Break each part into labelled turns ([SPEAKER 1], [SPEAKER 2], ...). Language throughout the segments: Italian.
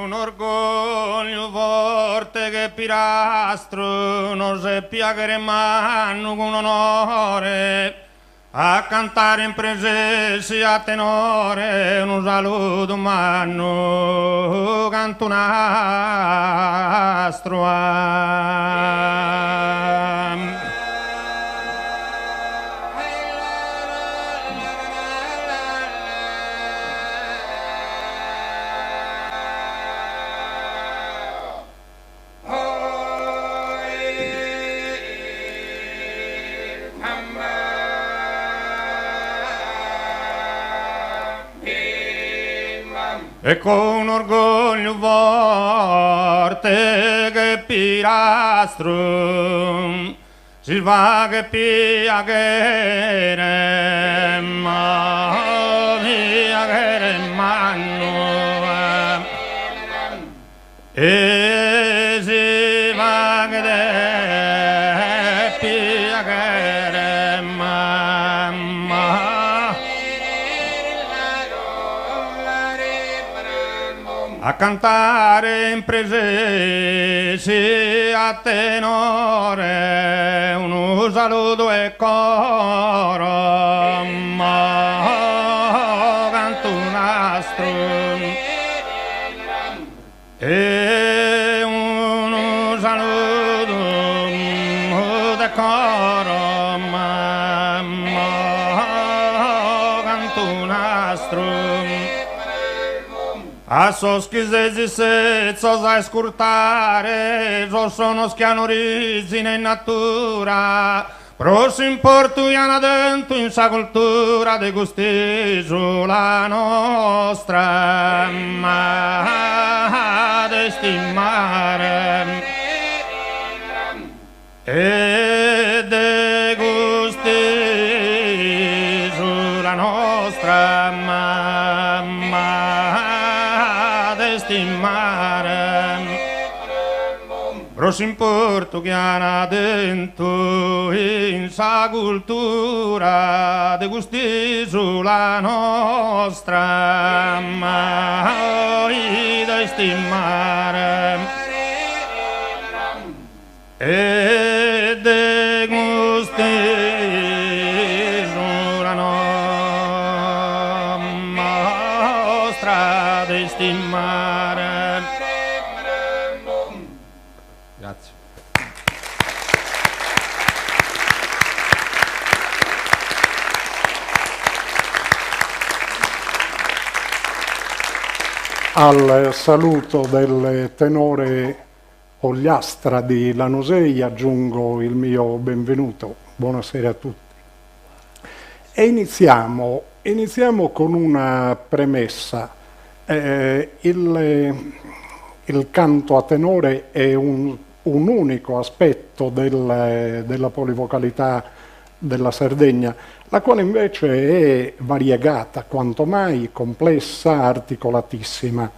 [SPEAKER 1] un orgoglio forte che Pirastro non seppia che remanno con onore a cantare in presenza a tenore un saluto manno canto un astro. E con orgoglio forte che Pirastro si va che pia che manno e si va che pia che manno a cantare in presenza a tenore un saluto e coro ma canto un astro e un saluto e coro ma canto un astro. A soschisesi se sai scurtare, sono schianorizine in natura, prosim portuiana dentro in sa cultura de gusti sulla nostra, ma de stimare e de gusti sulla nostra, stimare prosim portugiana dentro in sa cultura de gusti sulla nostra ma da stimare e de gusti sulla nostra da stimare. Grazie.
[SPEAKER 2] Al saluto del tenore Ogliastra di Lanusei aggiungo il mio benvenuto. Buonasera a tutti. E iniziamo con una premessa. Il canto a tenore è un unico aspetto della polivocalità della Sardegna, la quale invece è variegata, quanto mai complessa, articolatissima.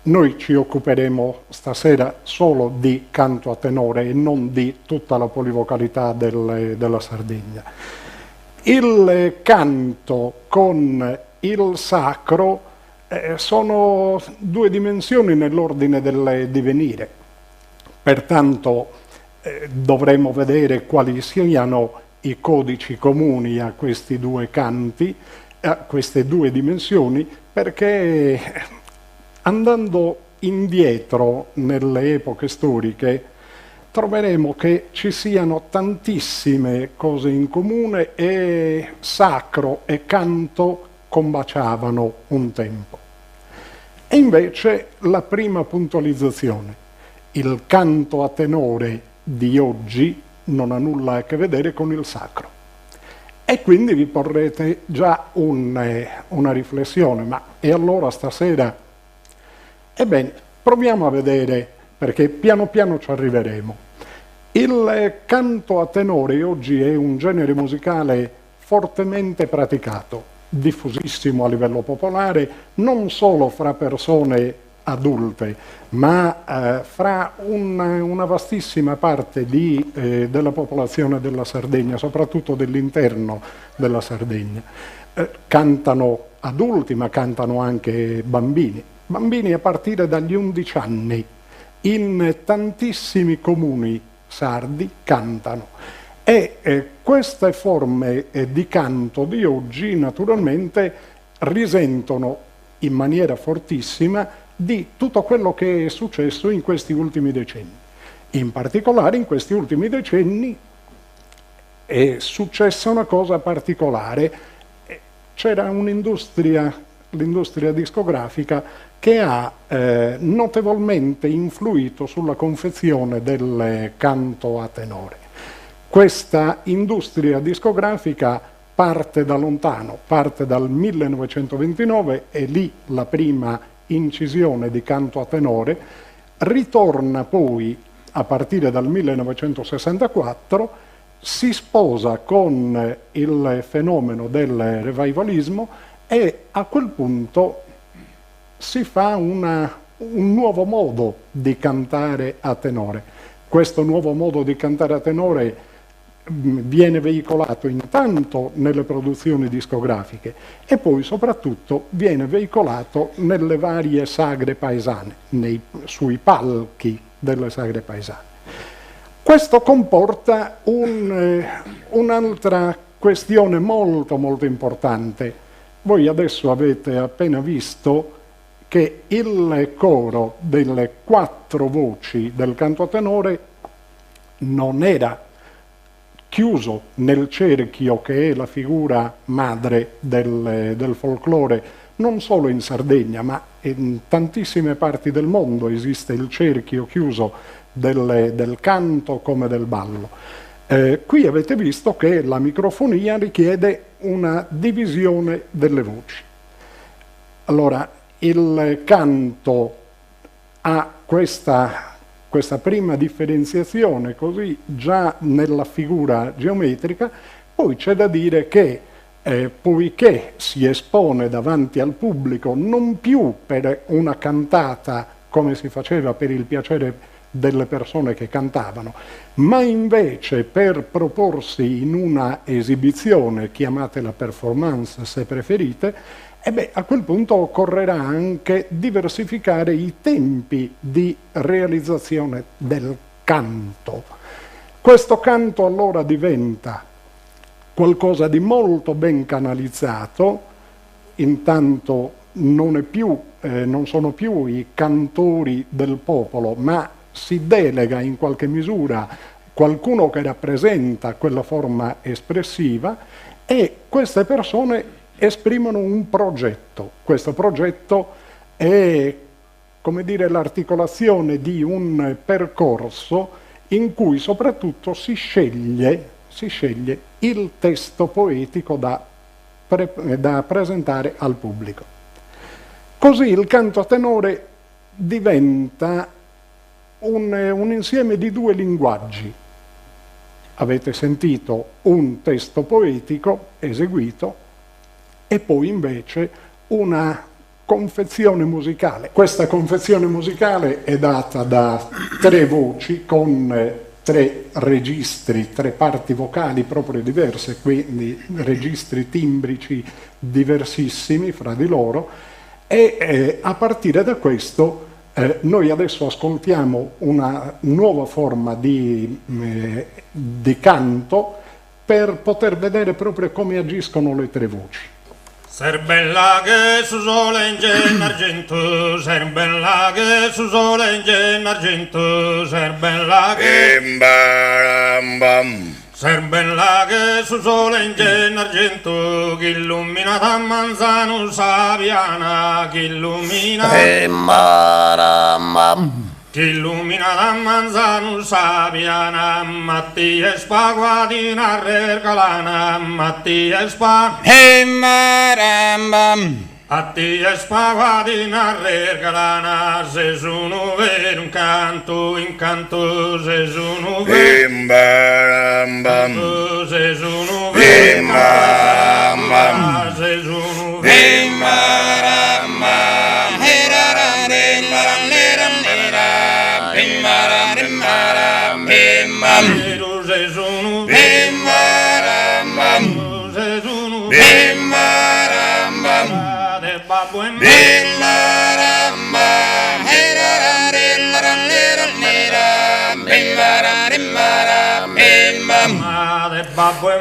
[SPEAKER 2] Noi ci occuperemo stasera solo di canto a tenore e non di tutta la polivocalità della Sardegna. Il canto con il sacro sono due dimensioni nell'ordine del divenire, pertanto dovremo vedere quali siano i codici comuni a questi due canti, a queste due dimensioni, perché andando indietro nelle epoche storiche troveremo che ci siano tantissime cose in comune e sacro e canto combaciavano un tempo. E invece la prima puntualizzazione: il canto a tenore di oggi non ha nulla a che vedere con il sacro. E quindi vi porrete già una riflessione, ma e allora stasera? Ebbene, proviamo a vedere, perché piano piano ci arriveremo. Il canto a tenore oggi è un genere musicale fortemente praticato, diffusissimo a livello popolare, non solo fra persone adulte, ma fra una vastissima parte della popolazione della Sardegna, soprattutto dell'interno della Sardegna. Cantano adulti, ma cantano anche bambini. bambini a partire dagli 11 anni in tantissimi comuni sardi cantano e queste forme di canto di oggi naturalmente risentono in maniera fortissima di tutto quello che è successo in questi ultimi decenni. In particolare in questi ultimi decenni è successa una cosa particolare. C'era un'industria, l'industria discografica, che ha notevolmente influito sulla confezione del canto a tenore. Questa industria discografica parte da lontano, parte dal 1929, è lì la prima incisione di canto a tenore, ritorna poi a partire dal 1964, si sposa con il fenomeno del revivalismo e a quel punto si fa un nuovo modo di cantare a tenore. Questo nuovo modo di cantare a tenore viene veicolato intanto nelle produzioni discografiche e poi soprattutto viene veicolato nelle varie sagre paesane, sui palchi delle sagre paesane. Questo comporta un'altra questione molto molto importante. Voi adesso avete appena visto che il coro delle 4 voci del canto a tenore non era chiuso nel cerchio che è la figura madre del folklore, non solo in Sardegna, ma in tantissime parti del mondo esiste il cerchio chiuso del canto come del ballo. Qui avete visto che la microfonia richiede una divisione delle voci. Allora, il canto ha questa prima differenziazione così già nella figura geometrica, poi c'è da dire che poiché si espone davanti al pubblico non più per una cantata come si faceva per il piacere delle persone che cantavano, ma invece per proporsi in una esibizione, chiamatela performance se preferite, a quel punto occorrerà anche diversificare i tempi di realizzazione del canto. Questo canto allora diventa qualcosa di molto ben canalizzato, intanto non sono più i cantori del popolo, ma si delega in qualche misura qualcuno che rappresenta quella forma espressiva e queste persone esprimono un progetto. Questo progetto è, come dire, l'articolazione di un percorso in cui soprattutto si sceglie il testo poetico da presentare al pubblico. Così il canto a tenore diventa un insieme di 2 linguaggi. Avete sentito un testo poetico eseguito e poi invece una confezione musicale. Questa confezione musicale è data da 3 voci con 3 registri, 3 parti vocali proprio diverse, quindi registri timbrici diversissimi fra di loro e a partire da questo noi adesso ascoltiamo una nuova forma di canto per poter vedere proprio come agiscono le 3 voci.
[SPEAKER 1] Ser bella che su sole in gen argento, ser bella che su sole in gen argento, ser bella che ser bella che su sole in gen argento, che illumina da manzano sabiana, che illumina che illumina la manzano sabiana, Mattia e Spaguadina Recalana, Mattia e Mattia e Spaguadina Recalana, se sono vero un canto, se sono vero, se sono vero, se sono babbo e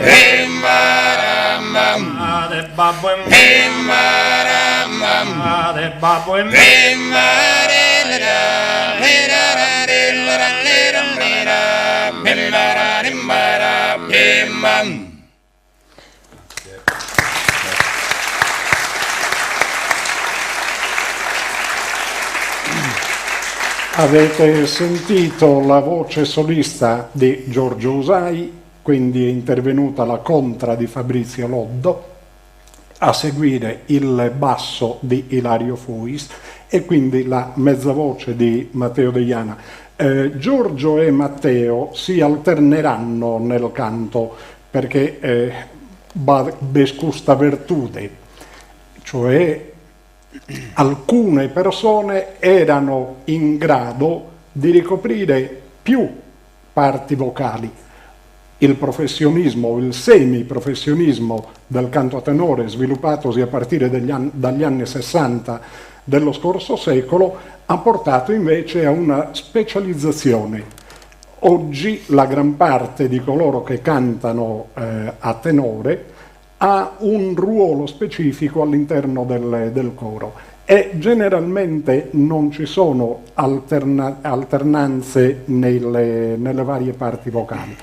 [SPEAKER 1] mamma, de babbo e mamma, de babbo e mamma.
[SPEAKER 2] Avete sentito la voce solista di Giorgio Usai, quindi è intervenuta la contra di Fabrizio Loddo, a seguire il basso di Ilario Fois e quindi la mezza voce di Matteo Deiana. Giorgio e Matteo si alterneranno nel canto perché bescusta virtude, cioè alcune persone erano in grado di ricoprire più parti vocali. Il professionismo, il semiprofessionismo del canto a tenore, sviluppatosi a partire dagli anni 60 dello scorso secolo, ha portato invece a una specializzazione. Oggi la gran parte di coloro che cantano a tenore ha un ruolo specifico all'interno del coro e generalmente non ci sono alternanze nelle varie parti vocali.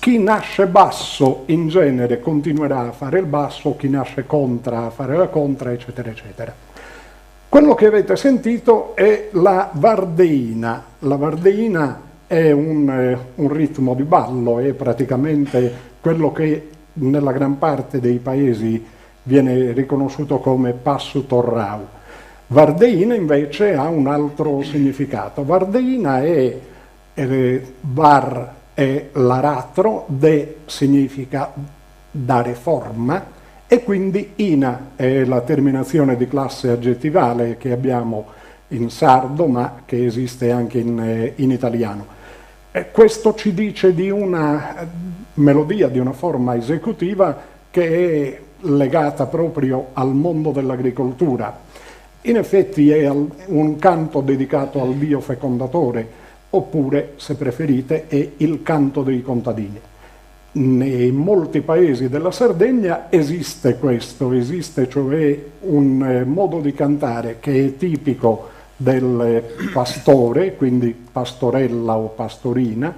[SPEAKER 2] Chi nasce basso in genere continuerà a fare il basso, chi nasce contra a fare la contra, eccetera, eccetera. Quello che avete sentito è la vardeina. La vardeina è un ritmo di ballo, è praticamente quello che nella gran parte dei paesi viene riconosciuto come passo torrau. Vardeina invece ha un altro significato. Vardeina è var è l'aratro, de significa dare forma e quindi ina è la terminazione di classe aggettivale che abbiamo in sardo ma che esiste anche in italiano. Questo ci dice di una melodia, di una forma esecutiva che è legata proprio al mondo dell'agricoltura. In effetti è un canto dedicato al dio fecondatore, oppure, se preferite, è il canto dei contadini. In molti paesi della Sardegna esiste questo, esiste cioè un modo di cantare che è tipico del pastore, quindi pastorella o pastorina,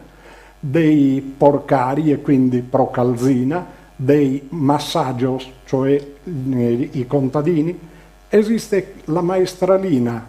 [SPEAKER 2] dei porcari e quindi procalzina, dei massagios, cioè i contadini. Esiste la maestralina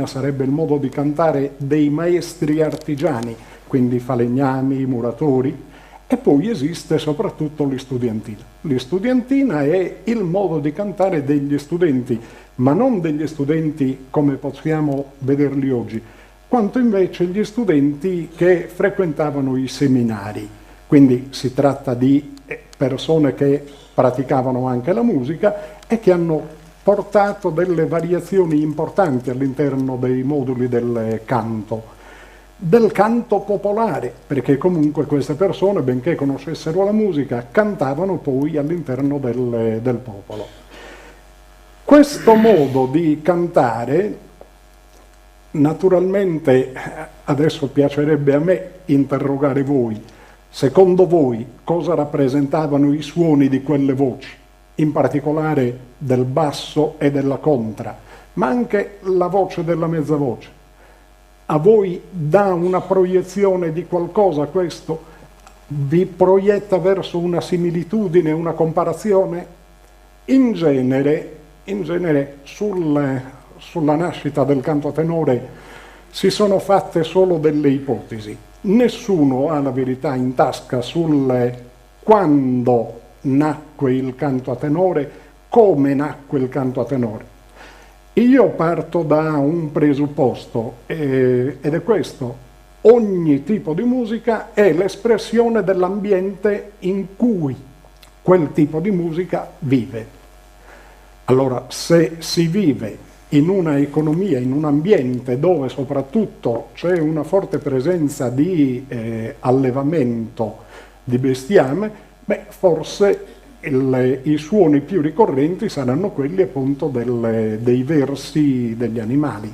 [SPEAKER 2] sarebbe il modo di cantare dei maestri artigiani, quindi falegnami, muratori, e poi esiste soprattutto l'istudiantina. L'istudiantina è il modo di cantare degli studenti, ma non degli studenti come possiamo vederli oggi, quanto invece gli studenti che frequentavano i seminari. Quindi si tratta di persone che praticavano anche la musica e che hanno portato delle variazioni importanti all'interno dei moduli del canto popolare, perché comunque queste persone, benché conoscessero la musica, cantavano poi all'interno del popolo. Questo modo di cantare, naturalmente, adesso piacerebbe a me interrogare voi. Secondo voi cosa rappresentavano i suoni di quelle voci, in particolare del basso e della contra, ma anche la voce della mezza voce? A voi dà una proiezione di qualcosa questo? Vi proietta verso una similitudine, una comparazione? In genere sulla nascita del canto a tenore si sono fatte solo delle ipotesi. Nessuno ha la verità in tasca sul quando nacque il canto a tenore, come nacque il canto a tenore. Io parto da un presupposto ed è questo: ogni tipo di musica è l'espressione dell'ambiente in cui quel tipo di musica vive. Allora, se si vive in una economia, in un ambiente dove soprattutto c'è una forte presenza di allevamento di bestiame, forse i suoni più ricorrenti saranno quelli appunto dei versi degli animali.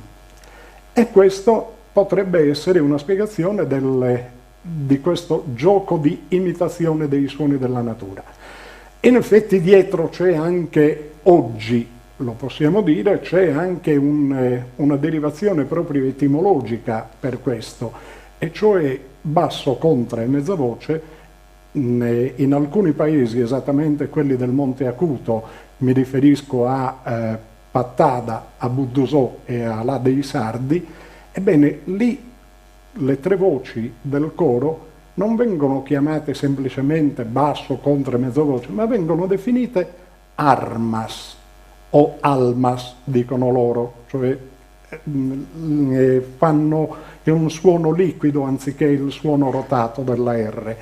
[SPEAKER 2] E questo potrebbe essere una spiegazione di questo gioco di imitazione dei suoni della natura. In effetti dietro c'è anche, oggi lo possiamo dire, c'è anche una derivazione proprio etimologica per questo, e cioè basso, contra e mezza voce. In alcuni paesi, esattamente quelli del Monte Acuto, mi riferisco a Pattada, a Buddusò e a La dei Sardi, ebbene lì le tre voci del coro non vengono chiamate semplicemente basso, contra e mezza voce, ma vengono definite armas o almas, dicono loro, cioè fanno un suono liquido anziché il suono rotato della R.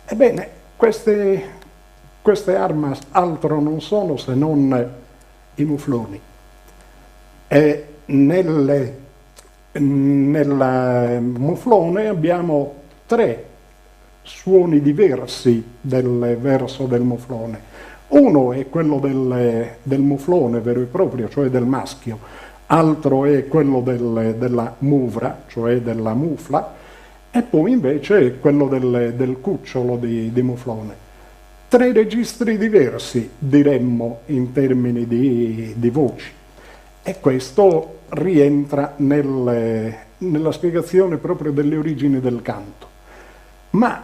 [SPEAKER 2] Ebbene, queste armas altro non sono se non i mufloni. E nel muflone abbiamo tre suoni diversi del verso del muflone. Uno è quello del muflone vero e proprio, cioè del maschio, altro è quello della muvra, cioè della mufla, e poi invece è quello del cucciolo di muflone. Tre registri diversi, diremmo, in termini di voci. E questo rientra nella spiegazione proprio delle origini del canto. Ma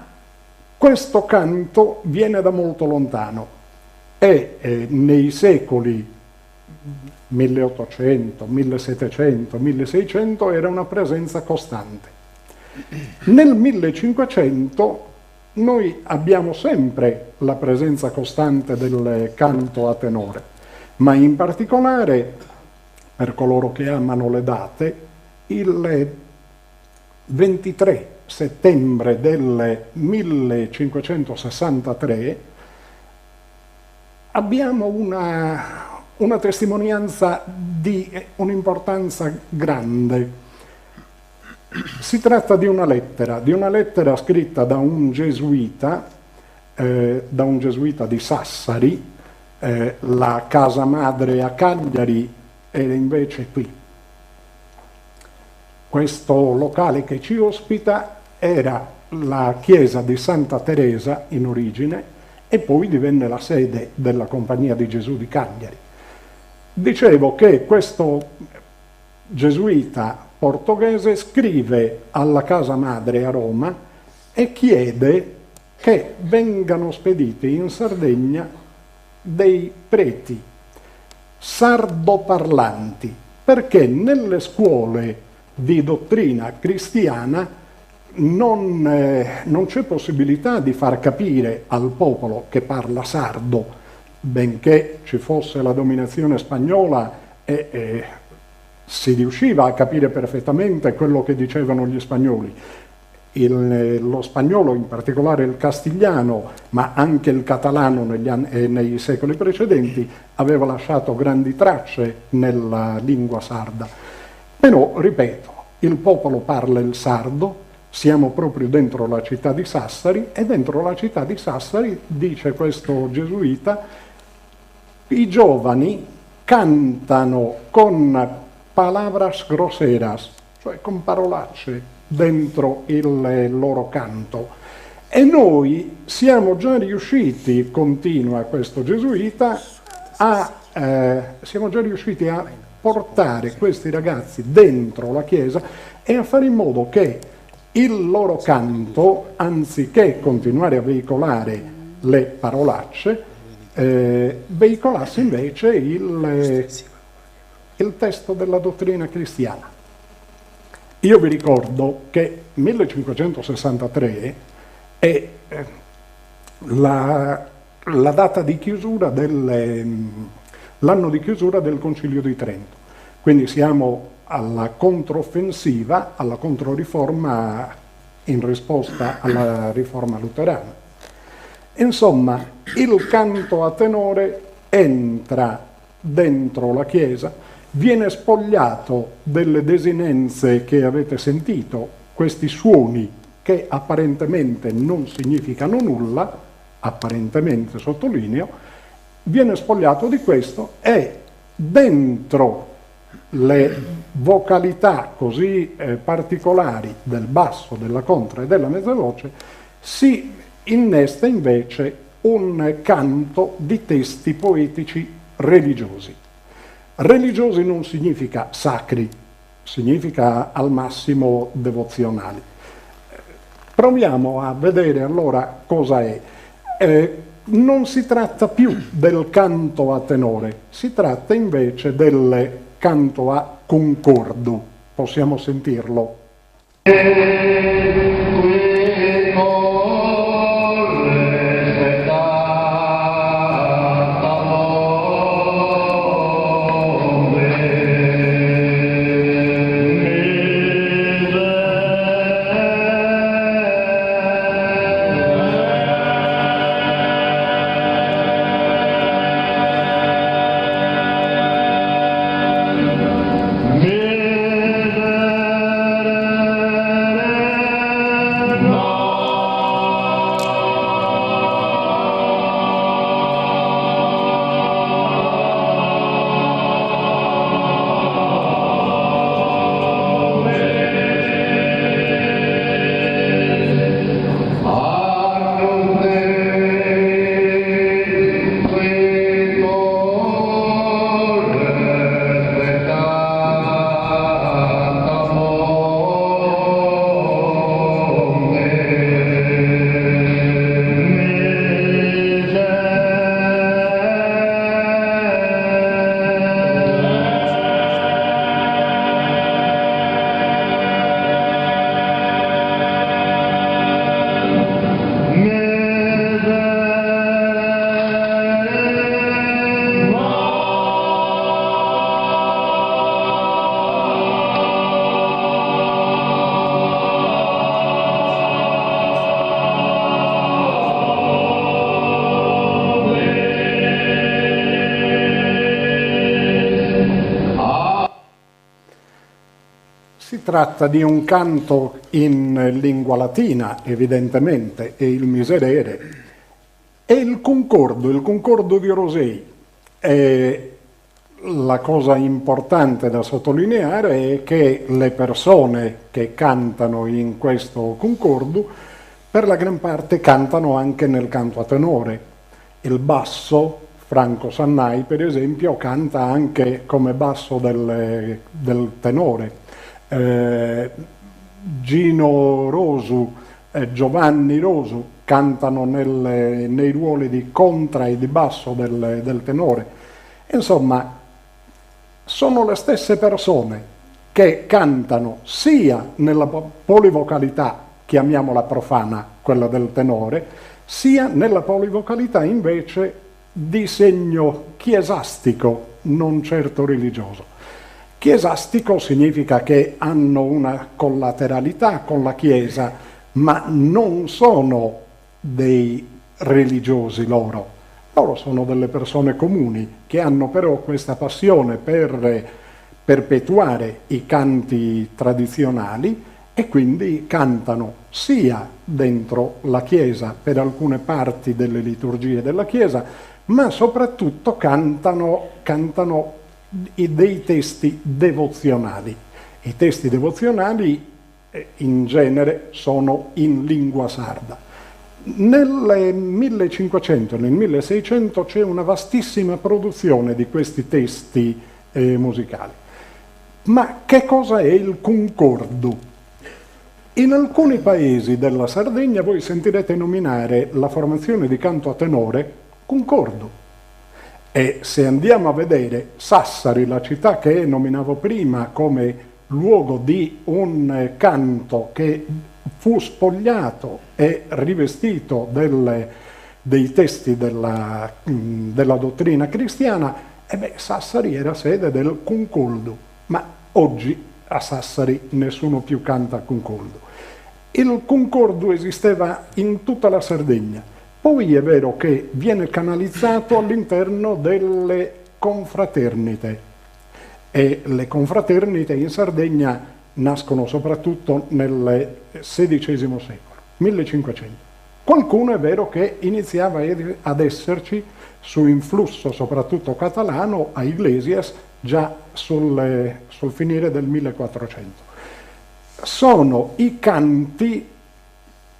[SPEAKER 2] questo canto viene da molto lontano e nei secoli 1800, 1700, 1600 era una presenza costante. Nel 1500 noi abbiamo sempre la presenza costante del canto a tenore, ma in particolare, per coloro che amano le date, il 23 settembre del 1563 abbiamo una testimonianza di un'importanza grande. Si tratta di una lettera scritta da un gesuita di Sassari, la casa madre a Cagliari è invece qui. Questo locale che ci ospita era la chiesa di Santa Teresa in origine e poi divenne la sede della Compagnia di Gesù di Cagliari. Dicevo che questo gesuita portoghese scrive alla casa madre a Roma e chiede che vengano spediti in Sardegna dei preti sardoparlanti, perché nelle scuole di dottrina cristiana non c'è possibilità di far capire al popolo che parla sardo, benché ci fosse la dominazione spagnola e si riusciva a capire perfettamente quello che dicevano gli spagnoli. Lo spagnolo, in particolare il castigliano, ma anche il catalano nei secoli precedenti, aveva lasciato grandi tracce nella lingua sarda. Però, ripeto, il popolo parla il sardo, siamo proprio dentro la città di Sassari, e dentro la città di Sassari, dice questo gesuita, i giovani cantano con palabras groseras, cioè con parolacce dentro il loro canto. E noi siamo già riusciti, continua questo gesuita, siamo già riusciti a portare questi ragazzi dentro la chiesa e a fare in modo che il loro canto, anziché continuare a veicolare le parolacce, veicolasse invece il testo della dottrina cristiana. Io vi ricordo che 1563 è la data di chiusura l'anno di chiusura del Concilio di Trento. Quindi siamo alla controffensiva, alla controriforma in risposta alla riforma luterana. Insomma, il canto a tenore entra dentro la Chiesa, viene spogliato delle desinenze che avete sentito, questi suoni che apparentemente non significano nulla, apparentemente sottolineo, viene spogliato di questo e dentro le vocalità così particolari del basso, della contra e della mezzovoce, si innesta invece un canto di testi poetici religiosi. Religiosi non significa sacri, significa al massimo devozionali. Proviamo a vedere allora cosa è. Non si tratta più del canto a tenore, si tratta invece del canto a concordo. Possiamo sentirlo. Si tratta di un canto in lingua latina, evidentemente, e il miserere, e il concordo di Rosei. La cosa importante da sottolineare è che le persone che cantano in questo concordo, per la gran parte cantano anche nel canto a tenore. Il basso, Franco Sannai per esempio, canta anche come basso del tenore. Gino Rosu e Giovanni Rosu cantano nei ruoli di contra e di basso del tenore. Insomma, sono le stesse persone che cantano sia nella polivocalità, chiamiamola profana, quella del tenore, sia nella polivocalità invece di segno chiesastico, non certo religioso. Chiesastico significa che hanno una collateralità con la Chiesa, ma non sono dei religiosi loro. Loro sono delle persone comuni che hanno però questa passione per perpetuare i canti tradizionali e quindi cantano sia dentro la Chiesa per alcune parti delle liturgie della Chiesa, ma soprattutto cantano dei testi devozionali. I testi devozionali in genere sono in lingua sarda. Nel 1500 e nel 1600 c'è una vastissima produzione di questi testi musicali. Ma che cosa è il concordo? In alcuni paesi della Sardegna voi sentirete nominare la formazione di canto a tenore concordo. E se andiamo a vedere Sassari, la città che nominavo prima come luogo di un canto che fu spogliato e rivestito dei testi della dottrina cristiana, Sassari era sede del concordo, ma oggi a Sassari nessuno più canta concordo. Il concordo esisteva in tutta la Sardegna. Poi è vero che viene canalizzato all'interno delle confraternite e le confraternite in Sardegna nascono soprattutto nel XVI secolo, 1500. Qualcuno è vero che iniziava ad esserci su influsso soprattutto catalano a Iglesias già sul finire del 1400. Sono i canti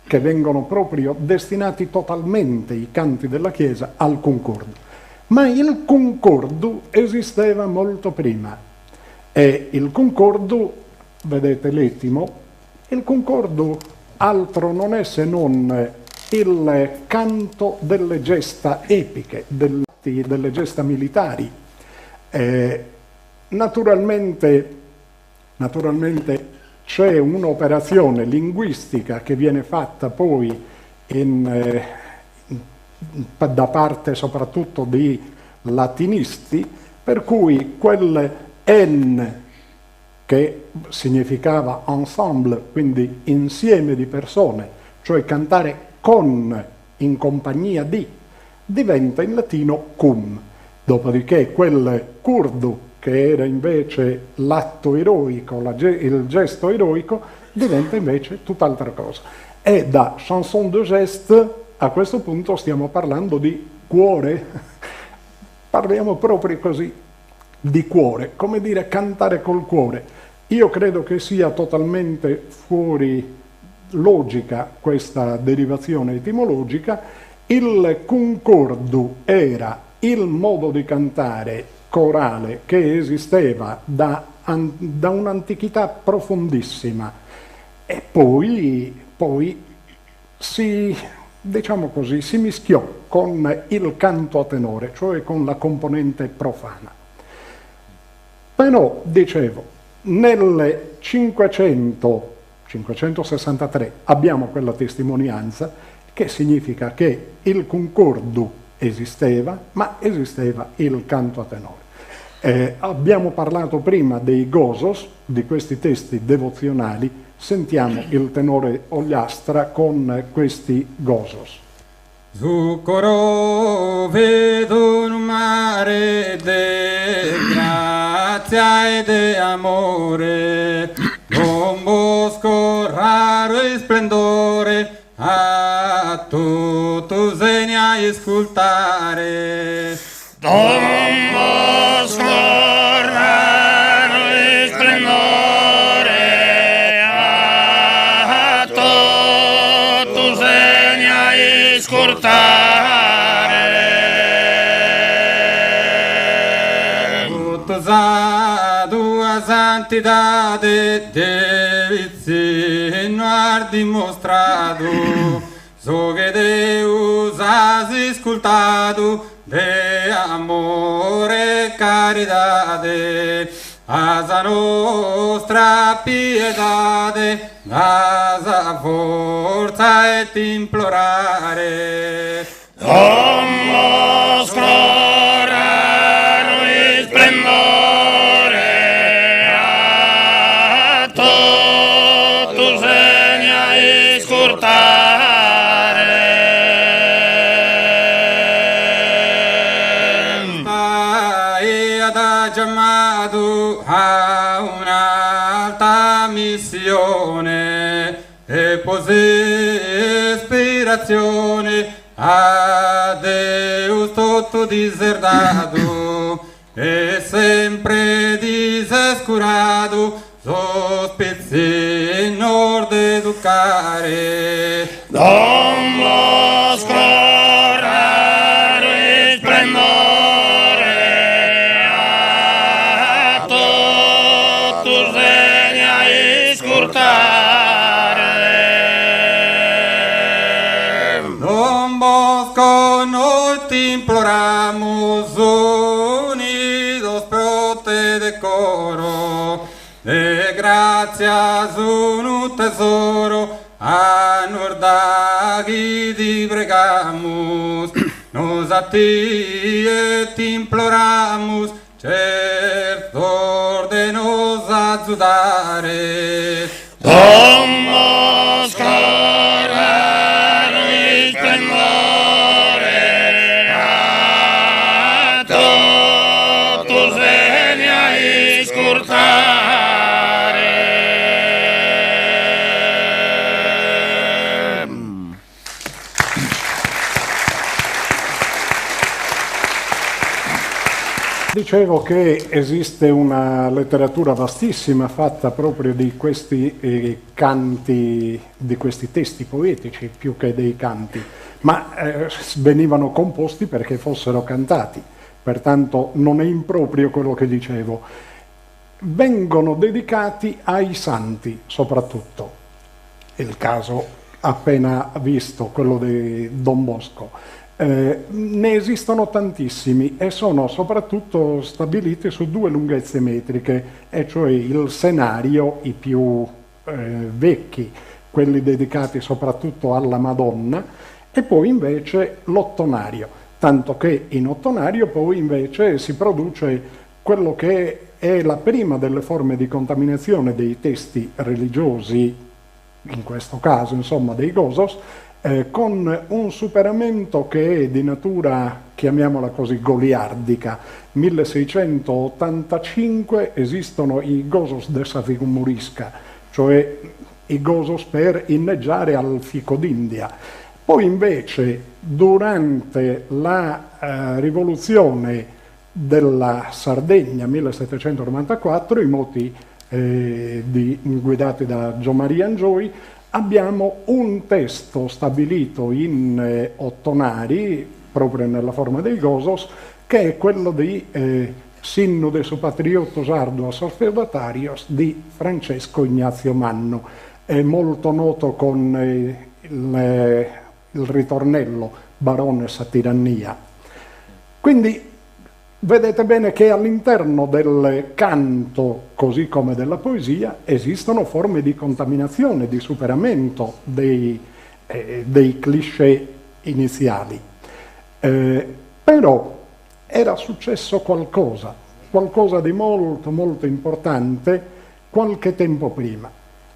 [SPEAKER 2] che vengono proprio destinati totalmente, i canti della Chiesa, al concordo. Ma il concordo esisteva molto prima e il concordo, vedete l'etimo, il concordo altro non è se non il canto delle gesta epiche, delle gesta militari. Naturalmente c'è un'operazione linguistica che viene fatta poi da parte soprattutto di latinisti, per cui quel N che significava ensemble, quindi insieme di persone, cioè cantare con, in compagnia di, diventa in latino cum. Dopodiché quel curdu, che era invece l'atto eroico, il gesto eroico, diventa invece tutt'altra cosa. E da chanson de geste a questo punto stiamo parlando di cuore, parliamo proprio così, di cuore, come dire cantare col cuore. Io credo che sia totalmente fuori logica questa derivazione etimologica. Il concordo era il modo di cantare corale che esisteva da un'antichità profondissima e poi si, diciamo così, si mischiò con il canto a tenore, cioè con la componente profana. Però, dicevo, nel 563 abbiamo quella testimonianza che significa che il concordo esisteva, ma esisteva il canto a tenore. Abbiamo parlato prima dei gozos, di questi testi devozionali, sentiamo il tenore Ogliastra con questi gozos.
[SPEAKER 3] Zucchero vedo un mare de grazia e de amore, un bosco raro e splendore, a tutto segna e ascoltare.
[SPEAKER 1] Don Bosco raro e splendore, a tutto segna e ascoltare.
[SPEAKER 3] Tutto sa tua santidade devi har dimostrato, so che Deus has escultado de amore e caridade, a nostra piedade, a forza et implorare.
[SPEAKER 1] Don Bosco raro e splendore, a tutto segna e
[SPEAKER 3] Chiamato a un'alta missione e pose ispirazione a Deus tutto diserdato e sempre disescurato sospizi in orde educare.
[SPEAKER 1] Don Bosco raro e splendore, a tutto segna e scurtare.
[SPEAKER 3] Don Bosco noi ti imploramos, unidos pro te decoro, de gracias un tesoro, a nordaghi di bregamos, nos a ti et imploramos, certo de nos aiutare.
[SPEAKER 1] Don Bosco raro e splendore, a tutto segna e scurtare.
[SPEAKER 2] Dicevo che esiste una letteratura vastissima fatta proprio di questi canti, di questi testi poetici più che dei canti, ma venivano composti perché fossero cantati, pertanto non è improprio quello che dicevo. Vengono dedicati ai santi soprattutto, il caso appena visto, quello di Don Bosco. Ne esistono tantissimi e sono soprattutto stabiliti su due lunghezze metriche, e cioè il senario, i più vecchi, quelli dedicati soprattutto alla Madonna, e poi invece l'ottonario, tanto che in ottonario poi invece si produce quello che è la prima delle forme di contaminazione dei testi religiosi, in questo caso insomma dei Gosos, con un superamento che è di natura, chiamiamola così, goliardica. 1685 esistono i Gosos de Savigumorisca, cioè i Gosos per inneggiare al fico d'India. Poi invece durante la rivoluzione della Sardegna 1794, i moti guidati da Giommaria Angioy, abbiamo un testo stabilito in ottonari, proprio nella forma dei Gosos, che è quello di Sinno de su Patriotto Sardo a Sosfeudatarios di Francesco Ignazio Manno. È molto noto con il ritornello Barones a tirannia. Quindi vedete bene che all'interno del canto, così come della poesia, esistono forme di contaminazione, di superamento dei cliché iniziali. Però era successo qualcosa di molto molto importante qualche tempo prima.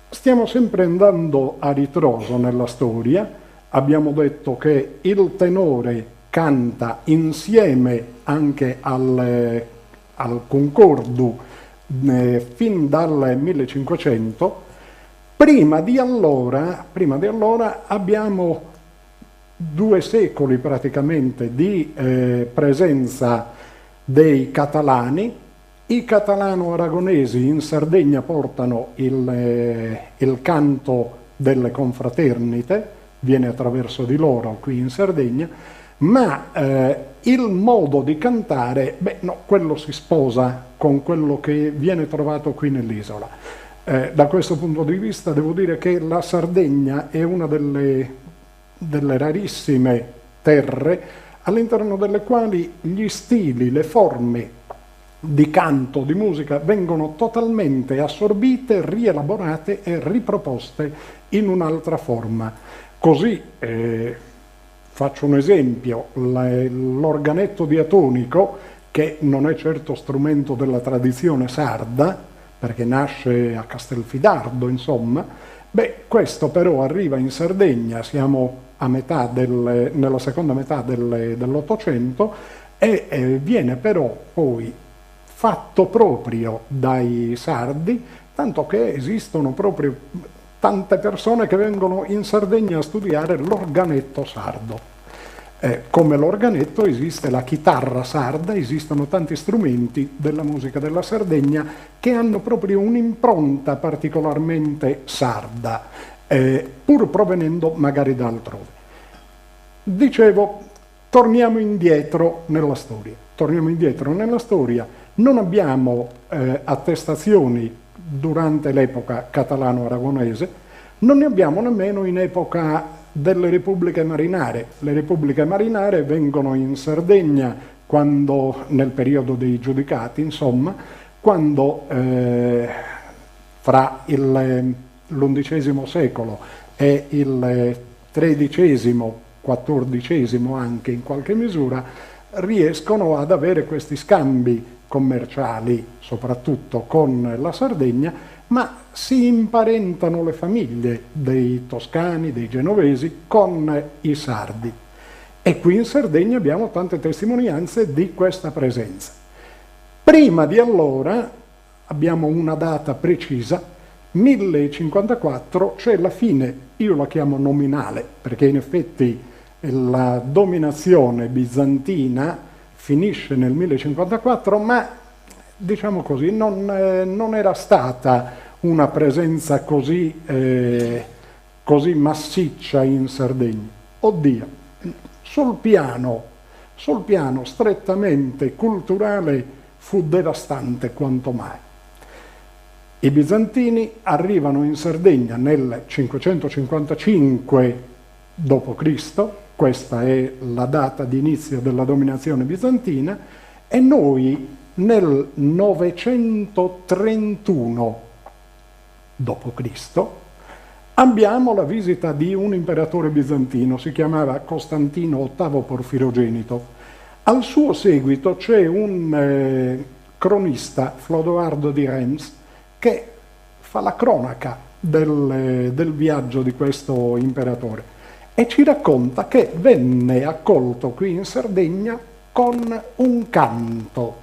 [SPEAKER 2] Stiamo sempre andando a ritroso nella storia. Abbiamo detto che il tenore canta insieme anche al concordo fin dal 1500. Prima di allora abbiamo 2 secoli praticamente di presenza dei catalani. I catalano-aragonesi in Sardegna portano il canto delle confraternite, viene attraverso di loro qui in Sardegna, ma il modo di cantare, quello si sposa con quello che viene trovato qui nell'isola. Da questo punto di vista devo dire che la Sardegna è una delle rarissime terre all'interno delle quali gli stili, le forme di canto, di musica vengono totalmente assorbite, rielaborate e riproposte in un'altra forma. Così faccio un esempio: l'organetto diatonico, che non è certo strumento della tradizione sarda, perché nasce a Castelfidardo, insomma, questo però arriva in Sardegna, siamo a metà nella seconda metà dell'Ottocento, e viene però poi fatto proprio dai sardi, tanto che esistono proprio tante persone che vengono in Sardegna a studiare l'organetto sardo. Come l'organetto esiste la chitarra sarda, esistono tanti strumenti della musica della Sardegna che hanno proprio un'impronta particolarmente sarda, pur provenendo magari da altrove. Dicevo, torniamo indietro nella storia. Non abbiamo attestazioni durante l'epoca catalano-aragonese, non ne abbiamo nemmeno in epoca delle repubbliche marinare. Le repubbliche marinare vengono in Sardegna nel periodo dei giudicati, insomma, quando fra l'XI secolo e il XIII, XIV anche in qualche misura, riescono ad avere questi scambi commerciali, soprattutto con la Sardegna, ma si imparentano le famiglie dei toscani, dei genovesi con i sardi. E qui in Sardegna abbiamo tante testimonianze di questa presenza. Prima di allora abbiamo una data precisa, 1054, cioè la fine, io la chiamo nominale, perché in effetti la dominazione bizantina finisce nel 1054, ma diciamo così, non era stata una presenza così massiccia in Sardegna. Oddio, sul piano strettamente culturale fu devastante quanto mai. I bizantini arrivano in Sardegna nel 555 d.C., questa è la data di inizio della dominazione bizantina, e noi nel 931 d.C. abbiamo la visita di un imperatore bizantino, si chiamava Costantino VIII Porfirogenito. Al suo seguito c'è un cronista, Flodoardo di Reims, che fa la cronaca del viaggio di questo imperatore e ci racconta che venne accolto qui in Sardegna con un canto,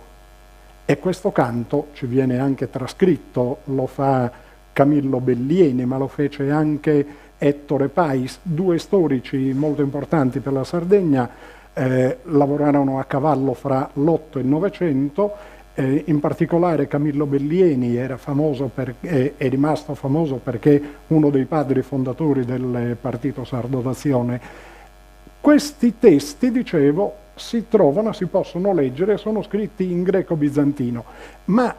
[SPEAKER 2] e questo canto ci viene anche trascritto, lo fa Camillo Bellieni, ma lo fece anche Ettore Pais, due storici molto importanti per la Sardegna. Lavorarono a cavallo fra l'8 e il 900, in particolare Camillo Bellieni è rimasto famoso perché uno dei padri fondatori del Partito Sardo d'Azione. Questi testi, dicevo, si possono leggere, sono scritti in greco-bizantino, ma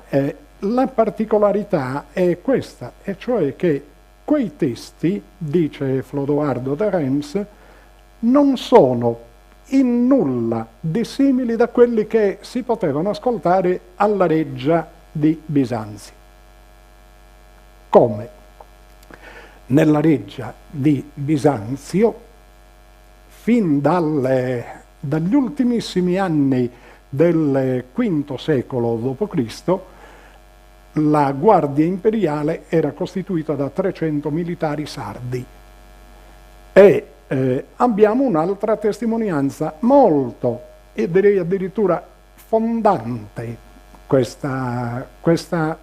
[SPEAKER 2] la particolarità è questa, e cioè che quei testi, dice Flodoardo de Reims, non sono in nulla dissimili da quelli che si potevano ascoltare alla reggia di Bisanzio. Come? Nella reggia di Bisanzio, fin dagli ultimissimi anni del V secolo d.C., la Guardia Imperiale era costituita da 300 militari sardi. E abbiamo un'altra testimonianza molto, e direi addirittura fondante, questa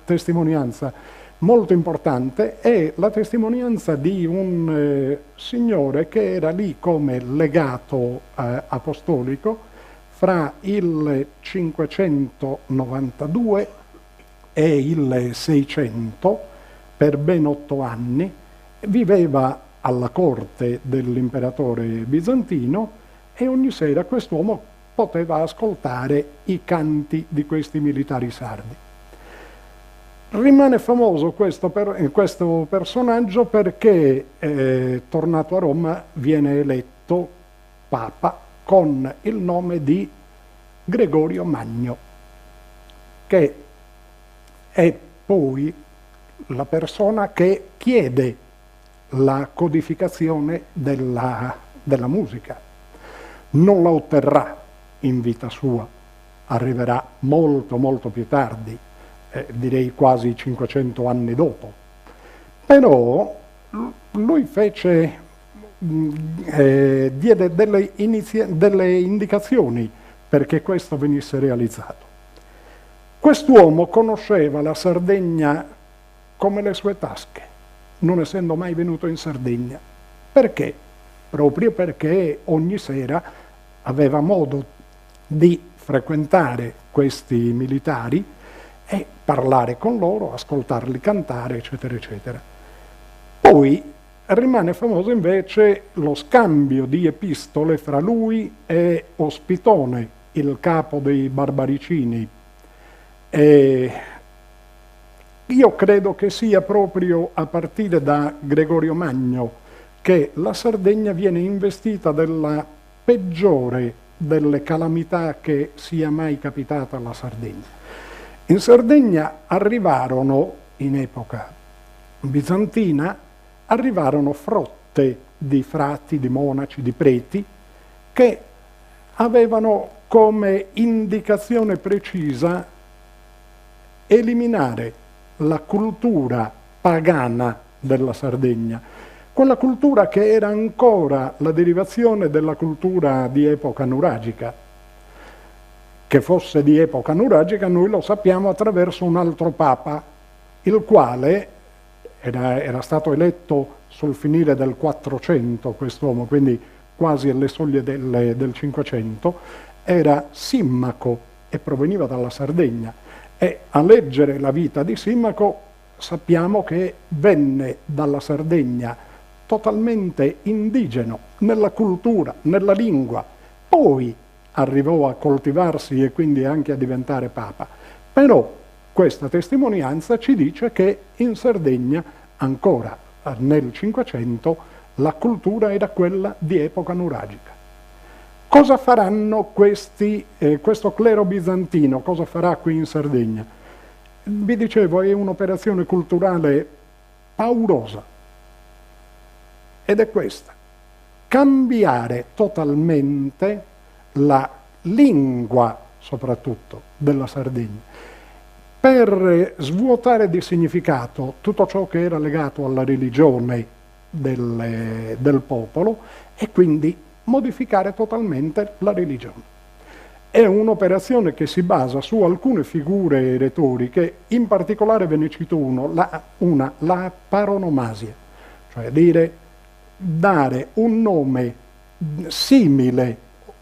[SPEAKER 2] testimonianza molto importante, è la testimonianza di un signore che era lì come legato apostolico fra il 592 e il 600, per ben 8 anni, viveva alla corte dell'imperatore bizantino e ogni sera quest'uomo poteva ascoltare i canti di questi militari sardi. Rimane famoso questo personaggio perché, tornato a Roma, viene eletto papa con il nome di Gregorio Magno, che è poi la persona che chiede la codificazione della musica. Non la otterrà in vita sua, arriverà molto molto più tardi, direi quasi 500 anni dopo. Però lui diede delle indicazioni perché questo venisse realizzato. Quest'uomo conosceva la Sardegna come le sue tasche, non essendo mai venuto in Sardegna. Perché? Proprio perché ogni sera aveva modo di frequentare questi militari e parlare con loro, ascoltarli cantare, eccetera, eccetera. Poi rimane famoso invece lo scambio di epistole fra lui e Ospitone, il capo dei Barbaricini. Io credo che sia proprio a partire da Gregorio Magno che la Sardegna viene investita della peggiore delle calamità che sia mai capitata alla Sardegna. In Sardegna arrivarono, in epoca bizantina, arrivarono frotte di frati, di monaci, di preti, che avevano come indicazione precisa eliminare la cultura pagana della Sardegna, quella cultura che era ancora la derivazione della cultura di epoca nuragica. Che fosse di epoca nuragica noi lo sappiamo attraverso un altro papa, il quale era stato eletto sul finire del 400, quest'uomo, quindi quasi alle soglie del 500, era Simmaco e proveniva dalla Sardegna, e a leggere la vita di Simmaco sappiamo che venne dalla Sardegna totalmente indigeno nella cultura, nella lingua, poi arrivò a coltivarsi e quindi anche a diventare papa. Però questa testimonianza ci dice che in Sardegna ancora nel Cinquecento la cultura era quella di epoca nuragica. Cosa faranno questo clero bizantino? Cosa farà qui in Sardegna? Vi dicevo, è un'operazione culturale paurosa, ed è questa: cambiare totalmente la lingua, soprattutto, della Sardegna, per svuotare di significato tutto ciò che era legato alla religione del popolo e quindi modificare totalmente la religione. È un'operazione che si basa su alcune figure retoriche, in particolare ve ne cito la paronomasia, cioè dare un nome simile,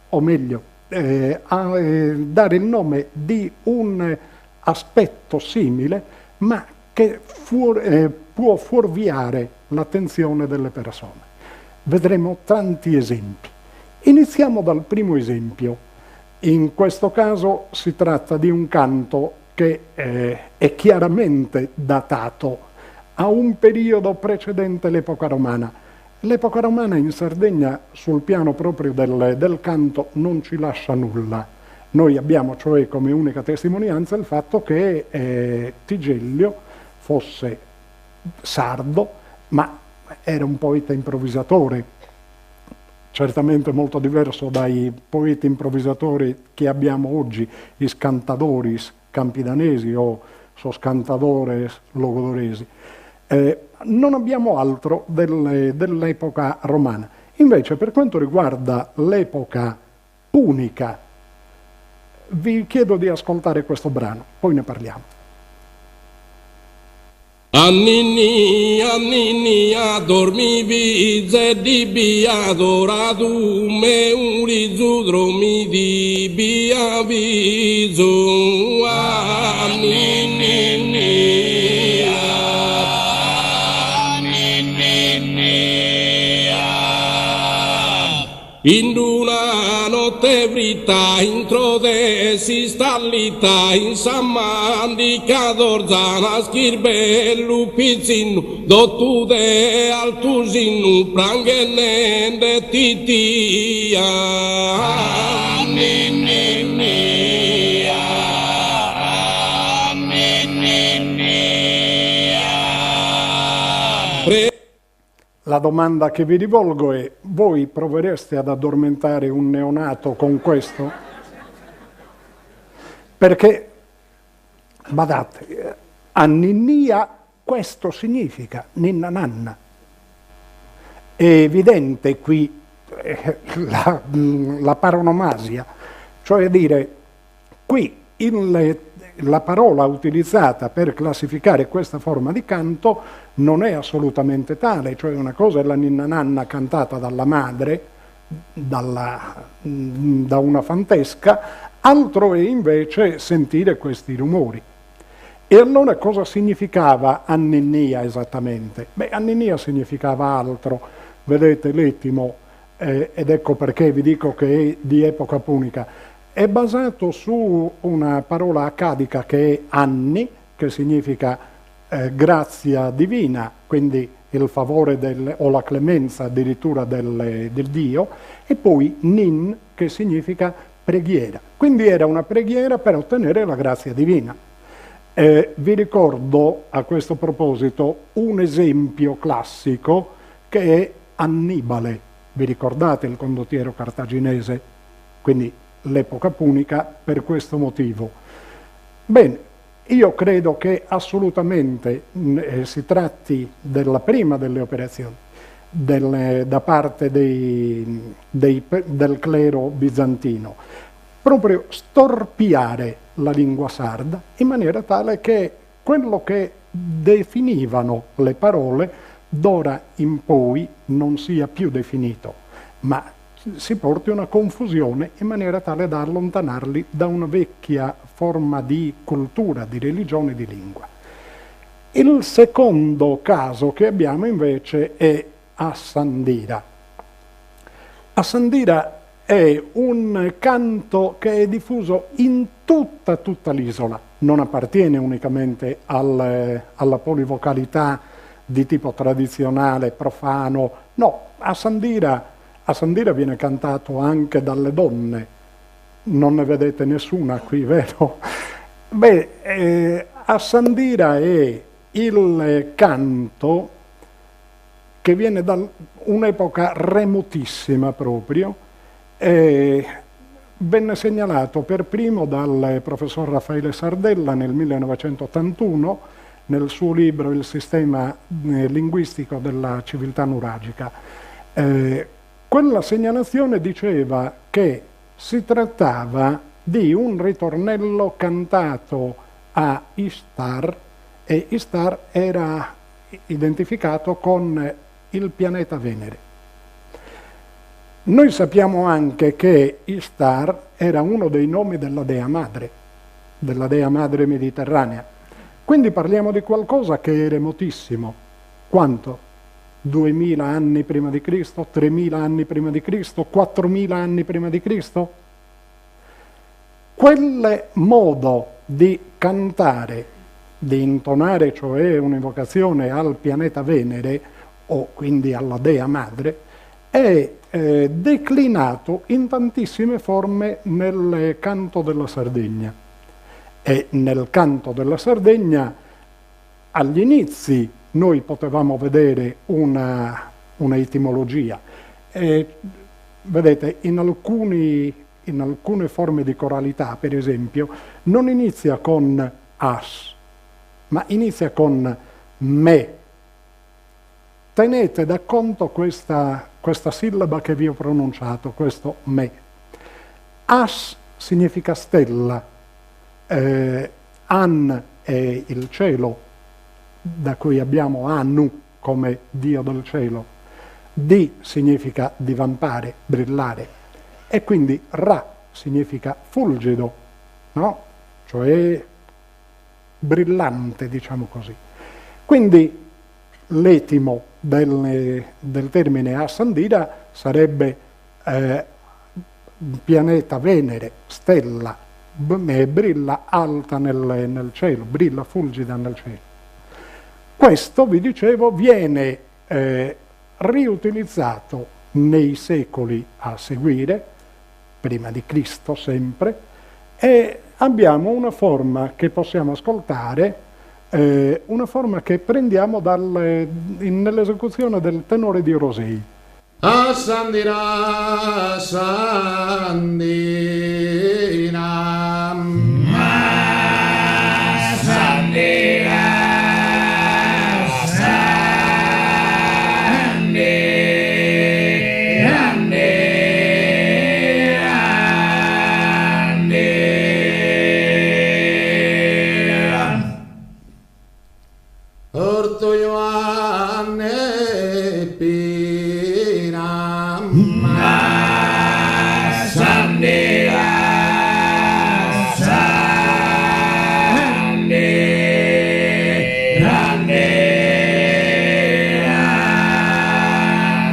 [SPEAKER 2] o meglio, dare il nome di un aspetto simile, ma che può fuorviare l'attenzione delle persone. Vedremo tanti esempi. Iniziamo dal primo esempio. In questo caso si tratta di un canto che è chiaramente datato a un periodo precedente l'epoca romana. L'epoca romana in Sardegna, sul piano proprio del canto, non ci lascia nulla. Noi abbiamo cioè come unica testimonianza il fatto che Tigellio fosse sardo, ma era un poeta improvvisatore, certamente molto diverso dai poeti improvvisatori che abbiamo oggi, i scantadoris campidanesi o soscantadores logodoresi. Non abbiamo altro dell'epoca romana. Invece, per quanto riguarda l'epoca punica, vi chiedo di ascoltare questo brano, poi ne parliamo.
[SPEAKER 4] Annini, annini, dormivi, zeddi, adorato me un rizudro mi di biaviso. In una notte vrita introdesi stallita in sammandica dorzana schirbellu pizzinu dottude altusinu prangenende titia.
[SPEAKER 2] La domanda che vi rivolgo è: voi provereste ad addormentare un neonato con questo? Perché, badate, a Ninnia questo significa ninna nanna. È evidente qui la paronomasia, cioè dire, qui la parola utilizzata per classificare questa forma di canto non è assolutamente tale, cioè una cosa è la ninna nanna cantata dalla madre, da una fantesca, altro è invece sentire questi rumori. E allora cosa significava anninnia esattamente? Beh, anninnia significava altro, vedete l'etimo, ed ecco perché vi dico che è di epoca punica. È basato su una parola accadica che è anni, che significa grazia divina, quindi il favore o la clemenza addirittura del Dio, e poi nin, che significa preghiera. Quindi era una preghiera per ottenere la grazia divina. Vi ricordo a questo proposito un esempio classico che è Annibale. Vi ricordate il condottiero cartaginese? Quindi l'epoca punica per questo motivo. Bene, io credo che assolutamente si tratti della prima delle operazioni da parte del clero bizantino, proprio storpiare la lingua sarda in maniera tale che quello che definivano le parole d'ora in poi non sia più definito, ma si porti una confusione in maniera tale da allontanarli da una vecchia forma di cultura, di religione, di lingua. Il secondo caso che abbiamo invece è Assandira. Assandira è un canto che è diffuso in tutta l'isola, non appartiene unicamente alla polivocalità di tipo tradizionale, profano, no, Assandira viene cantato anche dalle donne, non ne vedete nessuna qui, vero? Beh, Assandira è il canto che viene da un'epoca remotissima proprio, venne segnalato per primo dal professor Raffaele Sardella nel 1981 nel suo libro Il sistema linguistico della civiltà nuragica. Quella segnalazione diceva che si trattava di un ritornello cantato a Istar, e Istar era identificato con il pianeta Venere. Noi sappiamo anche che Istar era uno dei nomi della dea madre mediterranea. Quindi parliamo di qualcosa che è remotissimo. Quanto? 2000 anni prima di Cristo? 3000 anni prima di Cristo? 4000 anni prima di Cristo? Quel modo di cantare, di intonare, cioè un'invocazione al pianeta Venere, o quindi alla dea madre, è declinato in tantissime forme nel canto della Sardegna. E nel canto della Sardegna, agli inizi, noi potevamo vedere una etimologia. Vedete, in alcune forme di coralità, per esempio, non inizia con as, ma inizia con me. Tenete da conto questa sillaba che vi ho pronunciato, questo me. As significa stella, An è il cielo, da cui abbiamo Anu come dio del cielo. Di significa divampare, brillare, e quindi Ra significa fulgido, no? Cioè brillante, diciamo così. Quindi l'etimo del termine Assandira sarebbe pianeta Venere, stella, brilla alta nel cielo, brilla fulgida nel cielo. Questo, vi dicevo, viene riutilizzato nei secoli a seguire, prima di Cristo sempre, e abbiamo una forma che possiamo ascoltare, una forma che prendiamo nell'esecuzione del tenore di Rosei.
[SPEAKER 4] Assandira, Assandira, Assandira. Orto Ioanne Piram Assandira, Assandira,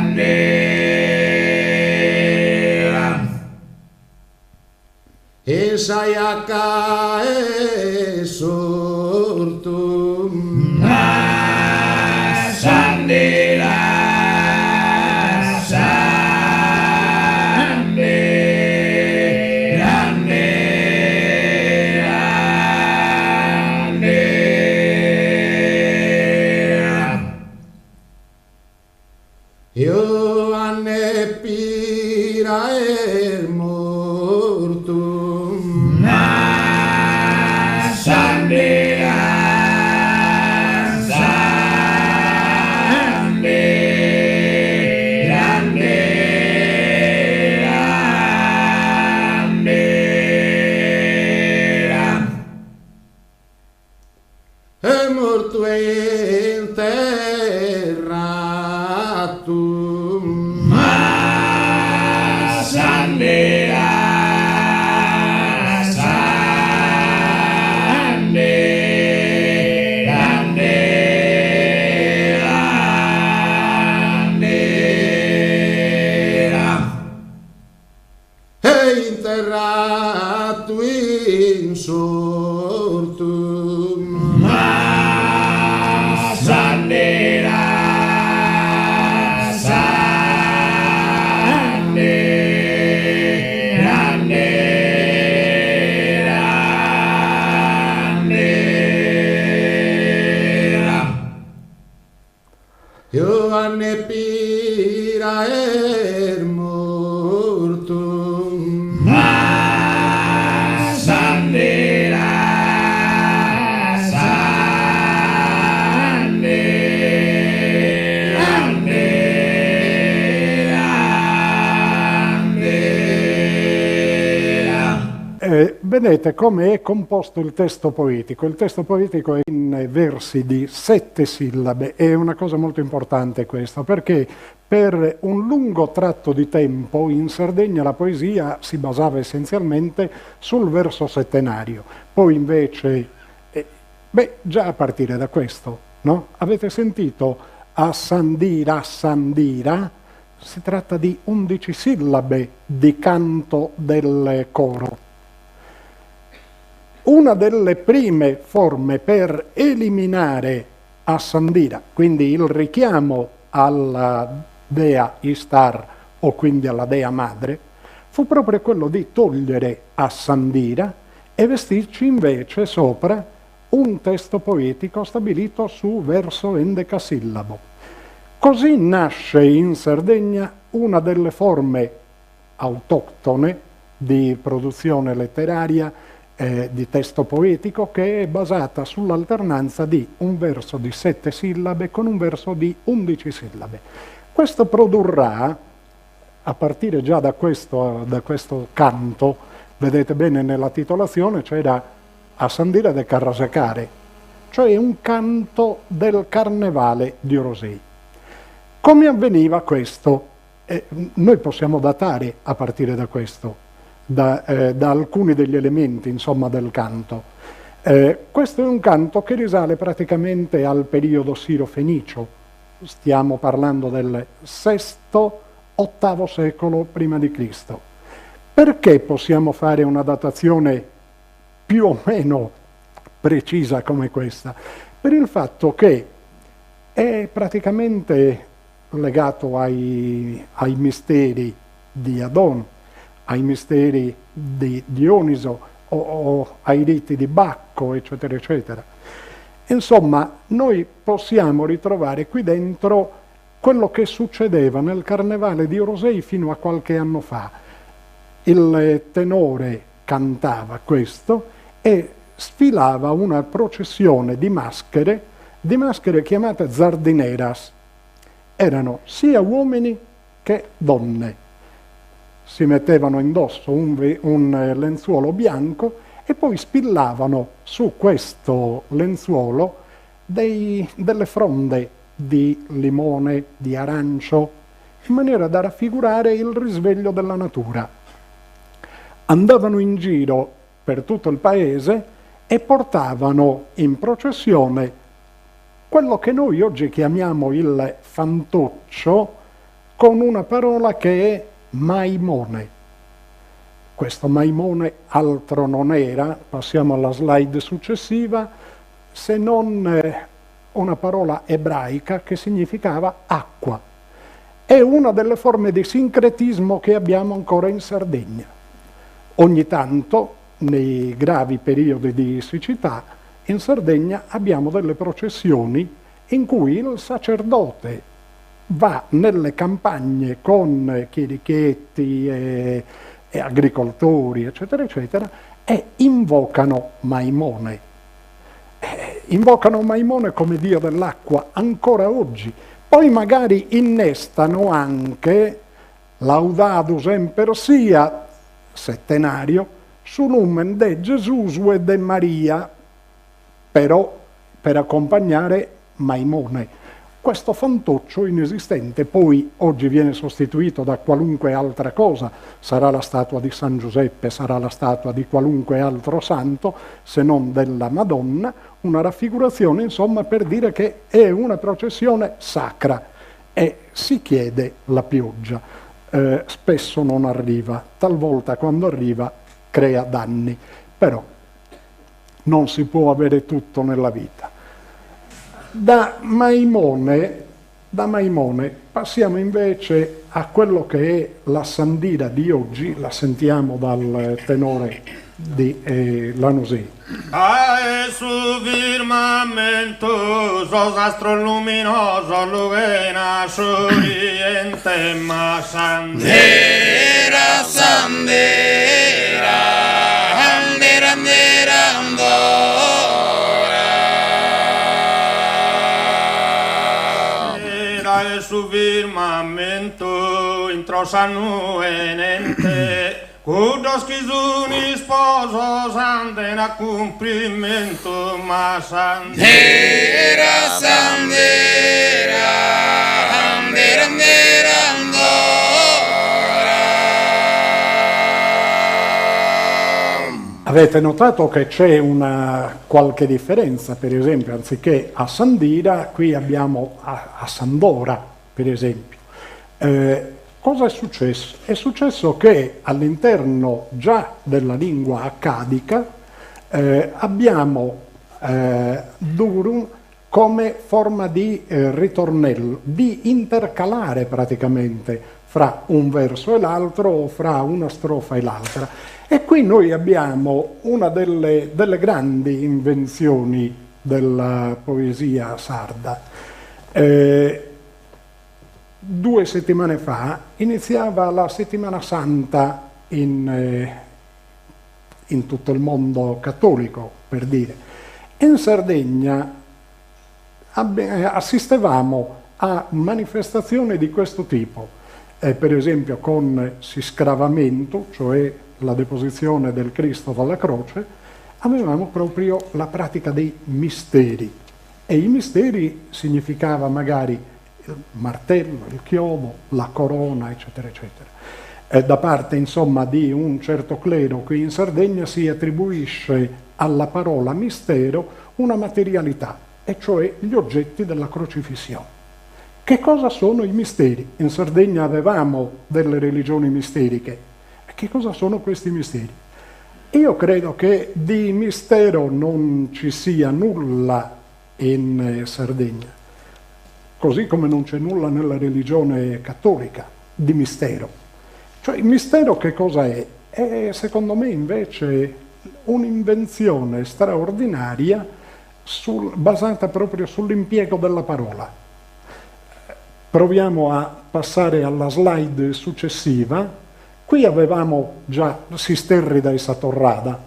[SPEAKER 4] Assandira. Isaiaka esurtum Assandira, Assandira, Assandira. Ioanne Pira mortum Assandira, interrato in sortum.
[SPEAKER 5] Sandera, Sandera, Nera.
[SPEAKER 4] Giovanni Pira er mortum.
[SPEAKER 5] Sandera, Sandera, Nera.
[SPEAKER 2] Vedete come è composto il testo poetico. Il testo poetico è in versi di 7 sillabe, è una cosa molto importante questa, perché per un lungo tratto di tempo in Sardegna la poesia si basava essenzialmente sul verso settenario. Poi invece, già a partire da questo, no? Avete sentito Assandira, Assandira? Si tratta di 11 sillabe di canto del coro. Una delle prime forme per eliminare Assandira, quindi il richiamo alla dea Istar o quindi alla dea madre, fu proprio quello di togliere Assandira e vestirci invece sopra un testo poetico stabilito su verso endecasillabo. Così nasce in Sardegna una delle forme autoctone di produzione letteraria di testo poetico, che è basata sull'alternanza di un verso di 7 sillabe con un verso di 11 sillabe. Questo produrrà, a partire già da questo canto, vedete bene nella titolazione c'era Assandira de Carrasecare, cioè un canto del carnevale di Orosei. Come avveniva questo? Noi possiamo datare a partire da questo, da alcuni degli elementi, insomma, del canto. Questo è un canto che risale praticamente al periodo siro-fenicio. Stiamo parlando del VI-VIII secolo prima di Cristo. Perché possiamo fare una datazione più o meno precisa come questa? Per il fatto che è praticamente legato ai misteri di Adon, ai misteri di Dioniso o ai riti di Bacco, eccetera, eccetera. Insomma, noi possiamo ritrovare qui dentro quello che succedeva nel carnevale di Orosei fino a qualche anno fa. Il tenore cantava questo e sfilava una processione di maschere chiamate zardineras. Erano sia uomini che donne. Si mettevano indosso un lenzuolo bianco e poi spillavano su questo lenzuolo delle fronde di limone, di arancio, in maniera da raffigurare il risveglio della natura. Andavano in giro per tutto il paese e portavano in processione quello che noi oggi chiamiamo il fantoccio, con una parola che è maimone. Questo maimone altro non era, passiamo alla slide successiva, se non una parola ebraica che significava acqua. È una delle forme di sincretismo che abbiamo ancora in Sardegna. Ogni tanto, nei gravi periodi di siccità, in Sardegna abbiamo delle processioni in cui il sacerdote va nelle campagne con chierichetti e agricoltori, eccetera, eccetera, e invocano Maimone. Invocano Maimone come dio dell'acqua ancora oggi. Poi magari innestano anche Laudadus semper sia, settenario, su lumen de Gesù e de Maria, però per accompagnare Maimone. Questo fantoccio inesistente poi oggi viene sostituito da qualunque altra cosa, sarà la statua di San Giuseppe, sarà la statua di qualunque altro santo, se non della Madonna, una raffigurazione insomma per dire che è una processione sacra e si chiede la pioggia. spesso non arriva, talvolta quando arriva crea danni, però non si può avere tutto nella vita. Da Maimone passiamo invece a quello che è la Sandira di oggi, la sentiamo dal tenore di Lanusei.
[SPEAKER 1] Ae su firmamento, sosastro luminoso, lugena, scioriente, ma
[SPEAKER 5] Sandera, sandera, andera, andera, andora.
[SPEAKER 1] Ae su firmamento, introsanu enente, Cudo schizuni sposo, sanden a cumplimento, ma
[SPEAKER 5] Sandera, sandera, andera, andera, andora.
[SPEAKER 2] Avete notato che c'è una qualche differenza, per esempio, anziché a Sandira, qui abbiamo a Sandora, per esempio. Cosa è successo? È successo che all'interno già della lingua accadica abbiamo durum come forma di ritornello, di intercalare praticamente fra un verso e l'altro o fra una strofa e l'altra. E qui noi abbiamo una delle grandi invenzioni della poesia sarda. 2 settimane fa iniziava la Settimana Santa in tutto il mondo cattolico, per dire. In Sardegna assistevamo a manifestazioni di questo tipo, per esempio con siscravamento, cioè la deposizione del Cristo dalla croce, avevamo proprio la pratica dei misteri. E i misteri significava magari il martello, il chiodo, la corona, eccetera, eccetera. Da parte, insomma, di un certo clero qui in Sardegna si attribuisce alla parola mistero una materialità, e cioè gli oggetti della crocifissione. Che cosa sono i misteri? In Sardegna avevamo delle religioni misteriche. Che cosa sono questi misteri? Io credo che di mistero non ci sia nulla in Sardegna, così come non c'è nulla nella religione cattolica di mistero. Cioè il mistero che cosa è? È secondo me invece un'invenzione straordinaria basata proprio sull'impiego della parola. Proviamo a passare alla slide successiva. Qui avevamo già Sisterrida e Satorrada.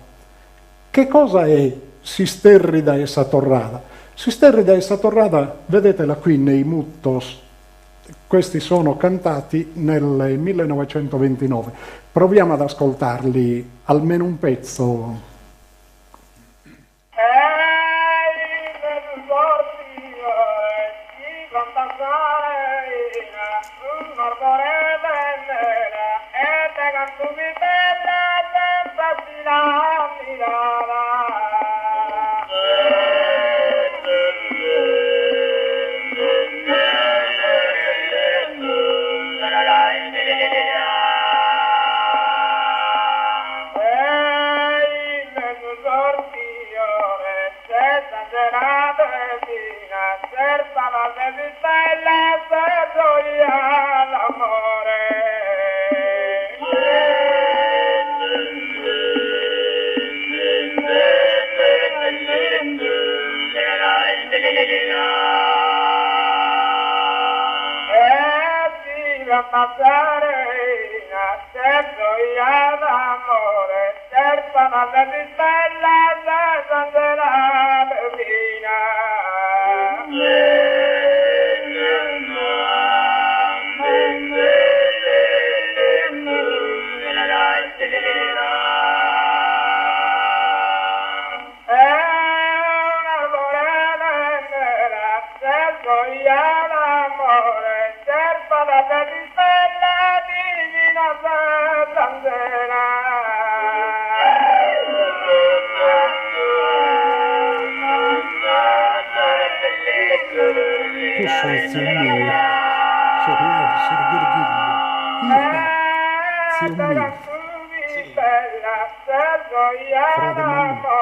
[SPEAKER 2] Che cosa è Sisterrida e Satorrada? Sisterrida e Satorrada, vedetela qui nei Muttos, questi sono cantati nel 1929. Proviamo ad ascoltarli almeno un pezzo. Frode Mannino.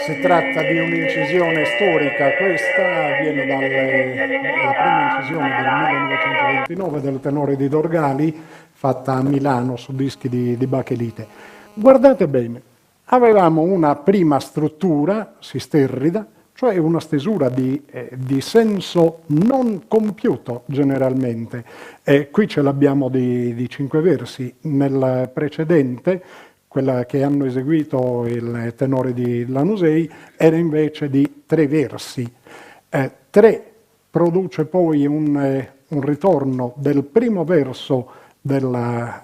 [SPEAKER 2] Si tratta di un'incisione storica, questa viene dalla prima incisione del 1929 del tenore di Dorgali, fatta a Milano su dischi di Bachelite. Guardate bene, avevamo una prima struttura sisterrida, cioè una stesura di senso non compiuto generalmente. Qui ce l'abbiamo di 5 versi, nel precedente quella che hanno eseguito il tenore di Lanusei era invece di 3 versi. 3 produce poi un ritorno del primo verso della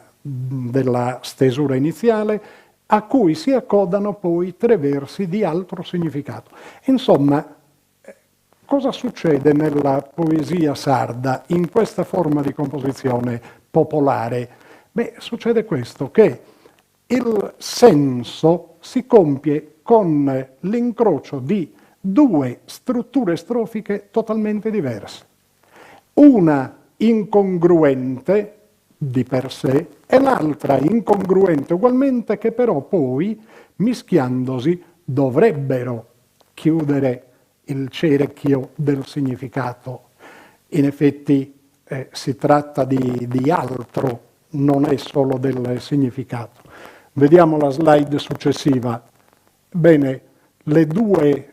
[SPEAKER 2] stesura iniziale, a cui si accodano poi 3 versi di altro significato. Insomma, cosa succede nella poesia sarda in questa forma di composizione popolare? Beh, succede questo, che il senso si compie con l'incrocio di 2 strutture strofiche totalmente diverse. Una incongruente di per sé e l'altra incongruente ugualmente, che però poi, mischiandosi, dovrebbero chiudere il cerchio del significato. In effetti si tratta di altro, non è solo del significato. Vediamo la slide successiva. Bene, le due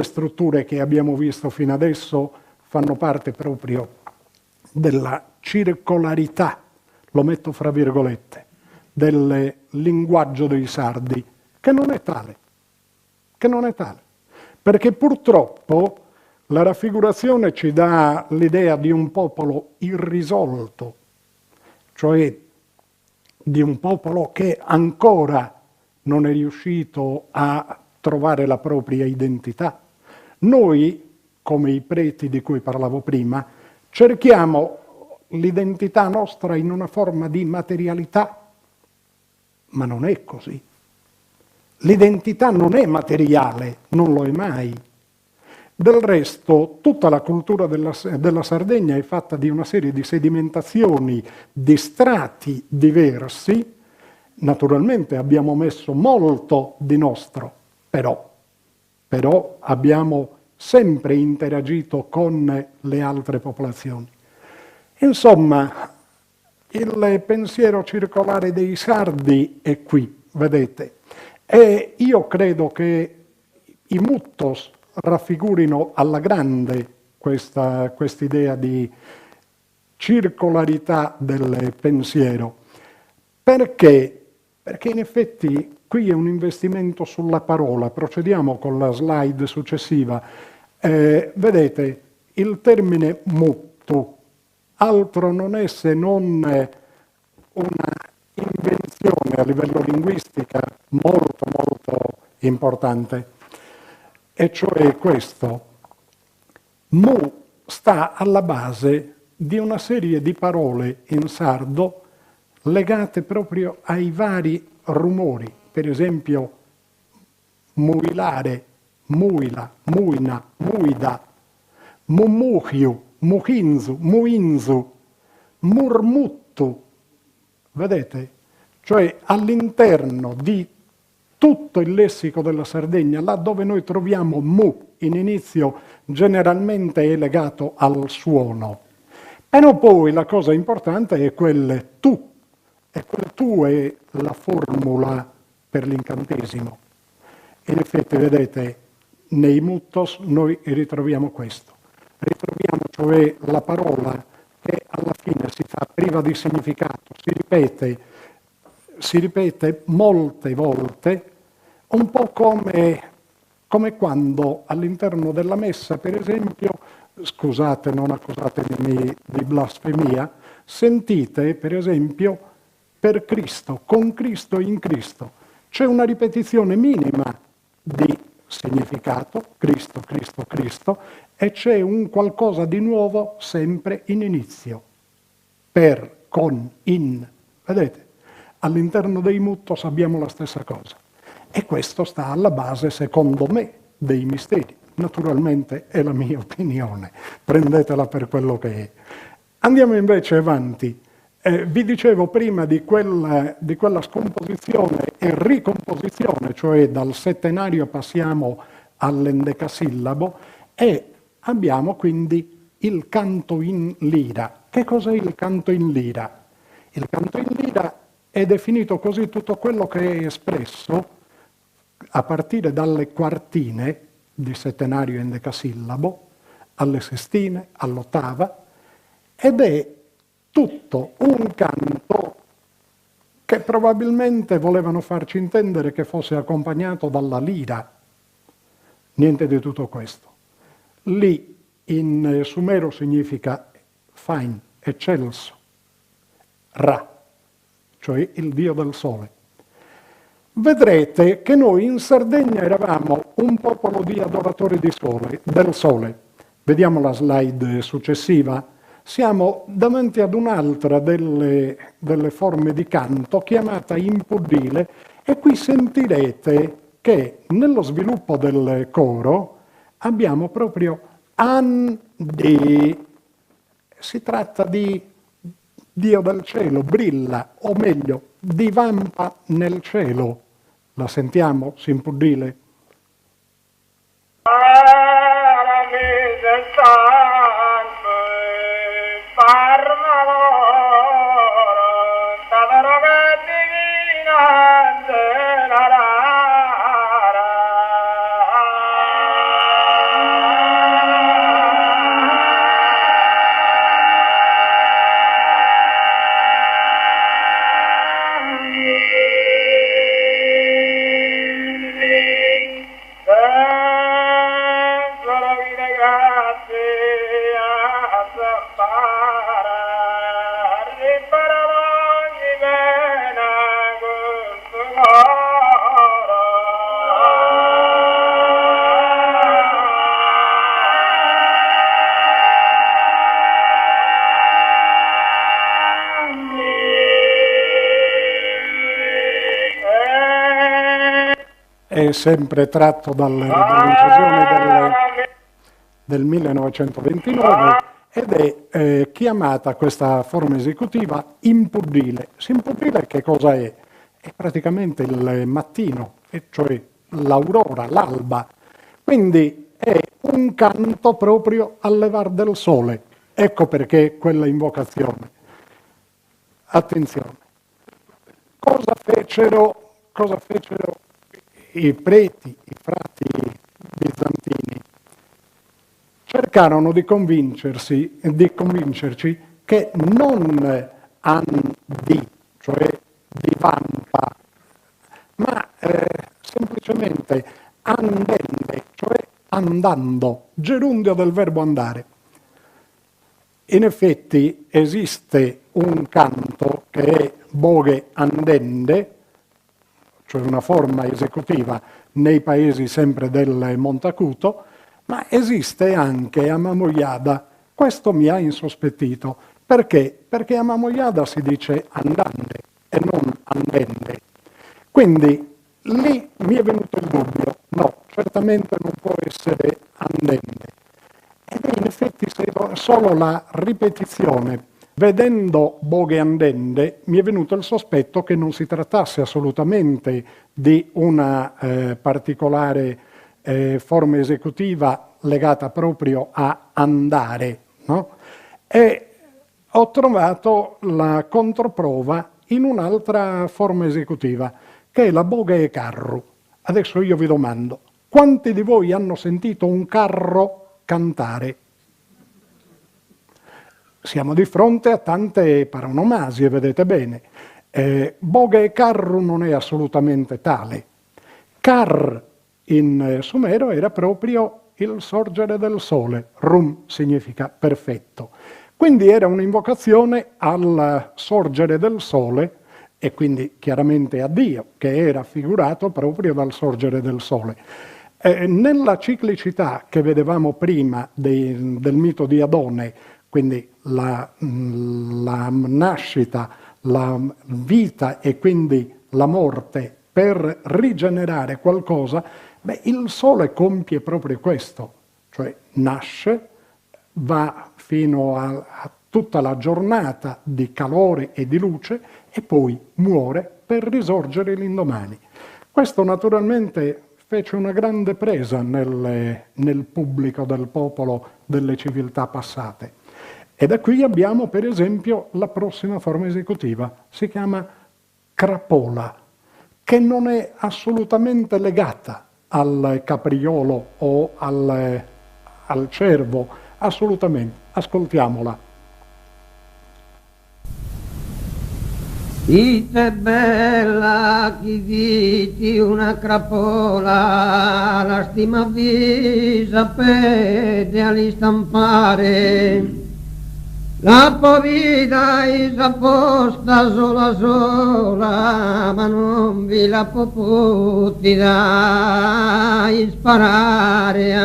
[SPEAKER 2] strutture che abbiamo visto fino adesso fanno parte proprio della circolarità, lo metto fra virgolette, del linguaggio dei sardi, che non è tale, perché purtroppo la raffigurazione ci dà l'idea di un popolo irrisolto, cioè di un popolo che ancora non è riuscito a trovare la propria identità. Noi, come i preti di cui parlavo prima, cerchiamo l'identità nostra in una forma di materialità, ma non è così. L'identità non è materiale, non lo è mai. Del resto, tutta la cultura della Sardegna è fatta di una serie di sedimentazioni, di strati diversi. Naturalmente abbiamo messo molto di nostro, però abbiamo sempre interagito con le altre popolazioni. Insomma, il pensiero circolare dei sardi è qui, vedete. E io credo che i Muttos raffigurino alla grande quest'idea di circolarità del pensiero. Perché? Perché in effetti qui è un investimento sulla parola. Procediamo con la slide successiva. Vedete, il termine muttu altro non è se non una invenzione a livello linguistico molto importante. E cioè questo: mu sta alla base di una serie di parole in sardo legate proprio ai vari rumori, per esempio muilare, muila, muina, muida, mumuhiu, muhinzu, muinzu, murmuttu. Vedete? Cioè all'interno di tutto il lessico della Sardegna, là dove noi troviamo mu in inizio, generalmente è legato al suono. Però poi la cosa importante è quel tu, e quel tu è la formula per l'incantesimo. In effetti, vedete, nei Muttos noi ritroviamo questo. Ritroviamo cioè la parola che alla fine si fa priva di significato, si ripete molte volte, un po' come quando all'interno della messa, per esempio, scusate, non accusatemi di blasfemia, sentite per esempio per Cristo, con Cristo e in Cristo. C'è una ripetizione minima di significato, Cristo, Cristo, Cristo, e c'è un qualcosa di nuovo sempre in inizio. Per, con, in. Vedete? All'interno dei mutos abbiamo la stessa cosa. E questo sta alla base, secondo me, dei misteri. Naturalmente è la mia opinione, prendetela per quello che è. Andiamo invece avanti. Vi dicevo prima di quella scomposizione e ricomposizione, cioè dal settenario passiamo all'endecasillabo e abbiamo quindi il canto in lira. Che cos'è il canto in lira? Il canto in lira è definito così tutto quello che è espresso a partire dalle quartine di settenario endecasillabo, alle sestine, all'ottava, ed è tutto un canto che probabilmente volevano farci intendere che fosse accompagnato dalla lira. Niente di tutto questo. Lì in sumero significa fine, eccelso, Ra, cioè il dio del sole. Vedrete che noi in Sardegna eravamo un popolo di adoratori del sole. Vediamo la slide successiva. Siamo davanti ad un'altra delle forme di canto chiamata impudile e qui sentirete che nello sviluppo del coro abbiamo proprio Andi. Si tratta di Dio del cielo, brilla, o meglio, divampa nel cielo. La sentiamo, Simpudile? È sempre tratto dall'incisione del 1929 ed è chiamata questa forma esecutiva impudile. Simpudile che cosa è? È praticamente il mattino, cioè l'aurora, l'alba. Quindi è un canto proprio al levar del sole. Ecco perché quella invocazione. Attenzione. Cosa fecero i preti, i frati bizantini? Cercarono di convincerci che non andi, cioè divampa, ma semplicemente andende, cioè andando, gerundio del verbo andare. In effetti esiste un canto che è boghe andende, cioè una forma esecutiva nei paesi sempre del Montacuto, ma esiste anche a Mamoiada. Questo mi ha insospettito. Perché? Perché a Mamoiada si dice andande e non andende. Quindi lì mi è venuto il dubbio. No, certamente non può essere andende. Ed è in effetti solo la ripetizione. Vedendo boghe andende, mi è venuto il sospetto che non si trattasse assolutamente di una particolare forma esecutiva legata proprio a andare, no? E ho trovato la controprova in un'altra forma esecutiva, che è la boghe e carro. Adesso io vi domando, quanti di voi hanno sentito un carro cantare? Siamo di fronte a tante paronomasie, vedete bene. Boghe e carro non è assolutamente tale. Car in sumero era proprio il sorgere del sole. Rum significa perfetto. Quindi era un'invocazione al sorgere del sole e quindi chiaramente a Dio, che è raffigurato proprio dal sorgere del sole. Nella ciclicità che vedevamo prima del mito di Adone, quindi la nascita, la vita e quindi la morte per rigenerare qualcosa, il sole compie proprio questo, cioè nasce, va fino a tutta la giornata di calore e di luce e poi muore per risorgere l'indomani. Questo naturalmente fece una grande presa nel pubblico del popolo delle civiltà passate. E da qui abbiamo per esempio la prossima forma esecutiva, si chiama crapola, che non è assolutamente legata al capriolo o al cervo, assolutamente. Ascoltiamola.
[SPEAKER 6] Dite bella chi viti una crapola, la stima vi sapete all'istampare, la povida is apposta sola, ma non vi la potuti dai sparare.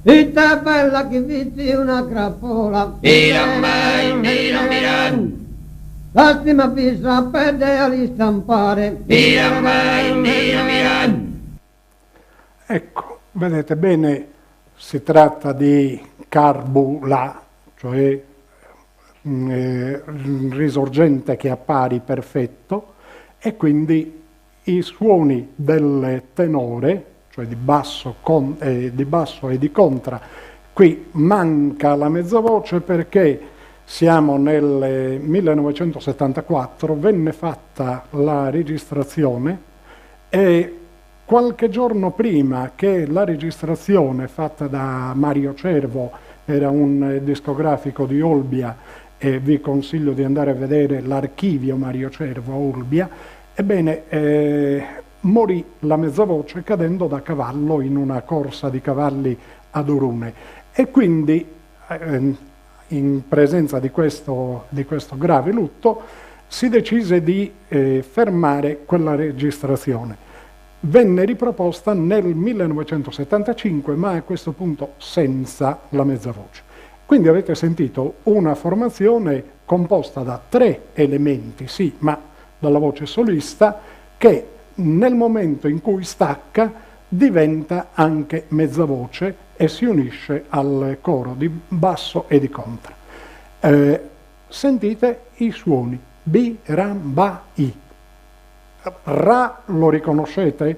[SPEAKER 6] Vita bella che viti una crapola, lastima vi sapete all'istampare.
[SPEAKER 2] Ecco, vedete bene, si tratta di carbula, cioè risorgente che appari perfetto, e quindi i suoni del tenore, cioè di basso e di contra. Qui manca la mezzavoce perché siamo nel 1974, venne fatta la registrazione e qualche giorno prima che la registrazione fatta da Mario Cervo, era un discografico di Olbia e vi consiglio di andare a vedere l'archivio Mario Cervo a Olbia, ebbene morì la mezzavoce cadendo da cavallo in una corsa di cavalli ad Orune e quindi in presenza di questo grave lutto si decise di fermare quella registrazione. Venne riproposta nel 1975, ma a questo punto senza la mezzavoce. Quindi avete sentito una formazione composta da 3 elementi, sì, ma dalla voce solista, che nel momento in cui stacca diventa anche mezzavoce e si unisce al coro di basso e di contra. Sentite i suoni Bi, Ram, Ba, I. Ra lo riconoscete?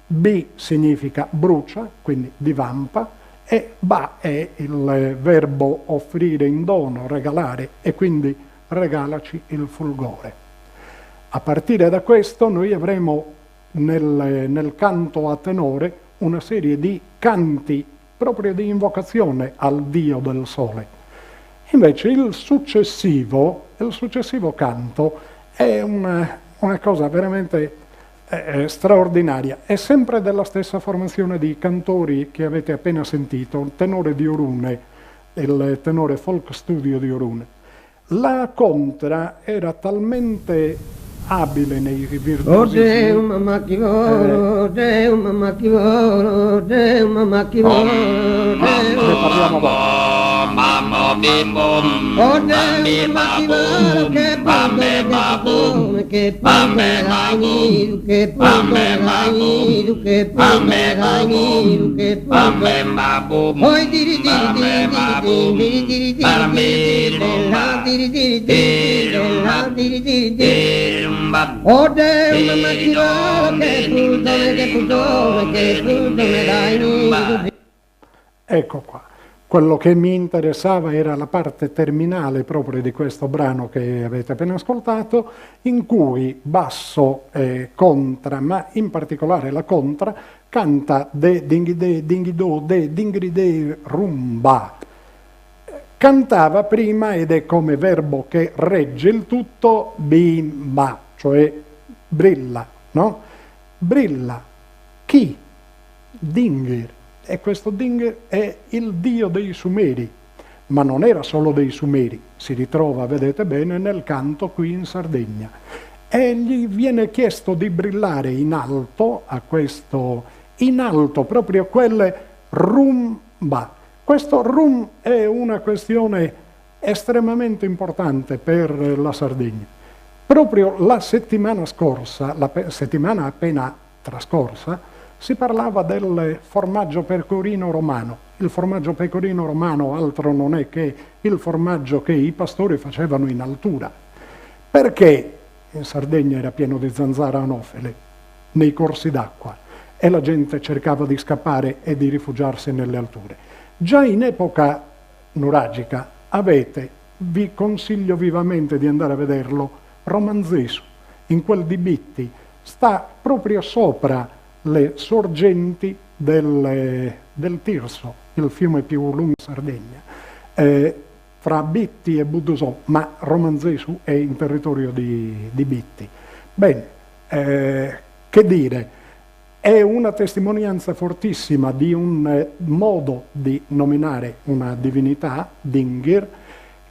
[SPEAKER 2] B significa brucia, quindi divampa, e Ba è il verbo offrire in dono, regalare, e quindi regalaci il fulgore. A partire da questo noi avremo nel canto a tenore una serie di canti proprio di invocazione al dio del sole. Invece il successivo canto è una cosa veramente straordinaria. È sempre della stessa formazione di cantori che avete appena sentito, il tenore di Orune, il tenore folk studio di Orune. La contra era talmente abile nei virtuosismi.
[SPEAKER 6] Deum mamma chi volo, Deum mamma chi volo, Deum mamma chi volo,
[SPEAKER 2] Ne parliamo dopo.
[SPEAKER 5] Mamma bim
[SPEAKER 6] oh Deum mamma chi volo, che punto, che punto, che punto, che punto, che punto, oi diri oh Deum mamma chi volo, che punto, dai.
[SPEAKER 2] Ecco qua. Quello che mi interessava era la parte terminale proprio di questo brano che avete appena ascoltato, in cui basso e contra, ma in particolare la contra, canta de dinghi do de dingri de rumba. Cantava prima, ed è come verbo che regge il tutto, bimba, cioè brilla, no? Brilla. Chi? Dingir. E questo Dingir è il dio dei Sumeri, ma non era solo dei Sumeri, si ritrova, vedete bene, nel canto qui in Sardegna. E gli viene chiesto di brillare in alto, a questo, in alto, proprio quelle rumba. Questo rum è una questione estremamente importante per la Sardegna. Proprio la settimana scorsa, settimana appena trascorsa, si parlava del formaggio pecorino romano. Il formaggio pecorino romano altro non è che il formaggio che i pastori facevano in altura. Perché in Sardegna era pieno di zanzara anofele nei corsi d'acqua e la gente cercava di scappare e di rifugiarsi nelle alture. Già in epoca nuragica vi consiglio vivamente di andare a vederlo, Romanzesu, in quel di Bitti, sta proprio sopra le sorgenti del Tirso, il fiume più lungo in Sardegna, fra Bitti e Budusò, ma Romanzesu è in territorio di Bitti. Bene, che dire, è una testimonianza fortissima di un modo di nominare una divinità, Dingir,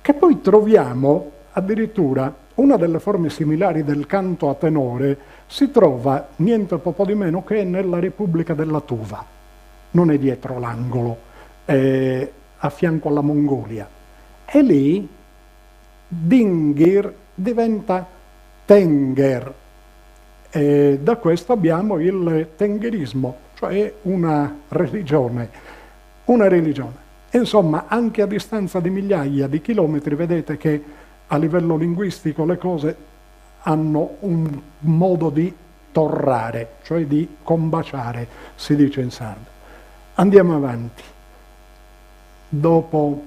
[SPEAKER 2] che poi troviamo addirittura una delle forme similari del canto a tenore, si trova niente po' di meno che nella Repubblica della Tuva, non è dietro l'angolo, è a fianco alla Mongolia. E lì Dingir diventa Tenger. E da questo abbiamo il tengherismo, cioè una religione. Insomma, anche a distanza di migliaia di chilometri, vedete che a livello linguistico le cose hanno un modo di torrare, cioè di combaciare, si dice in sardo. Andiamo avanti. Dopo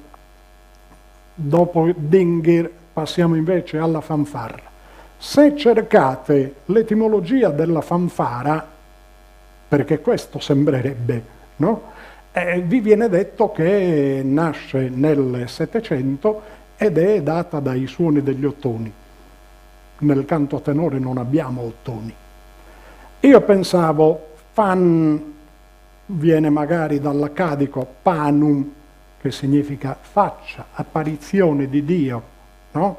[SPEAKER 2] Dingir passiamo invece alla fanfarra. Se cercate l'etimologia della fanfara, perché questo sembrerebbe, no? Vi viene detto che nasce nel Settecento ed è data dai suoni degli ottoni. Nel canto a tenore non abbiamo ottoni. Io pensavo, fan viene magari dall'accadico panum, che significa faccia, apparizione di Dio, no?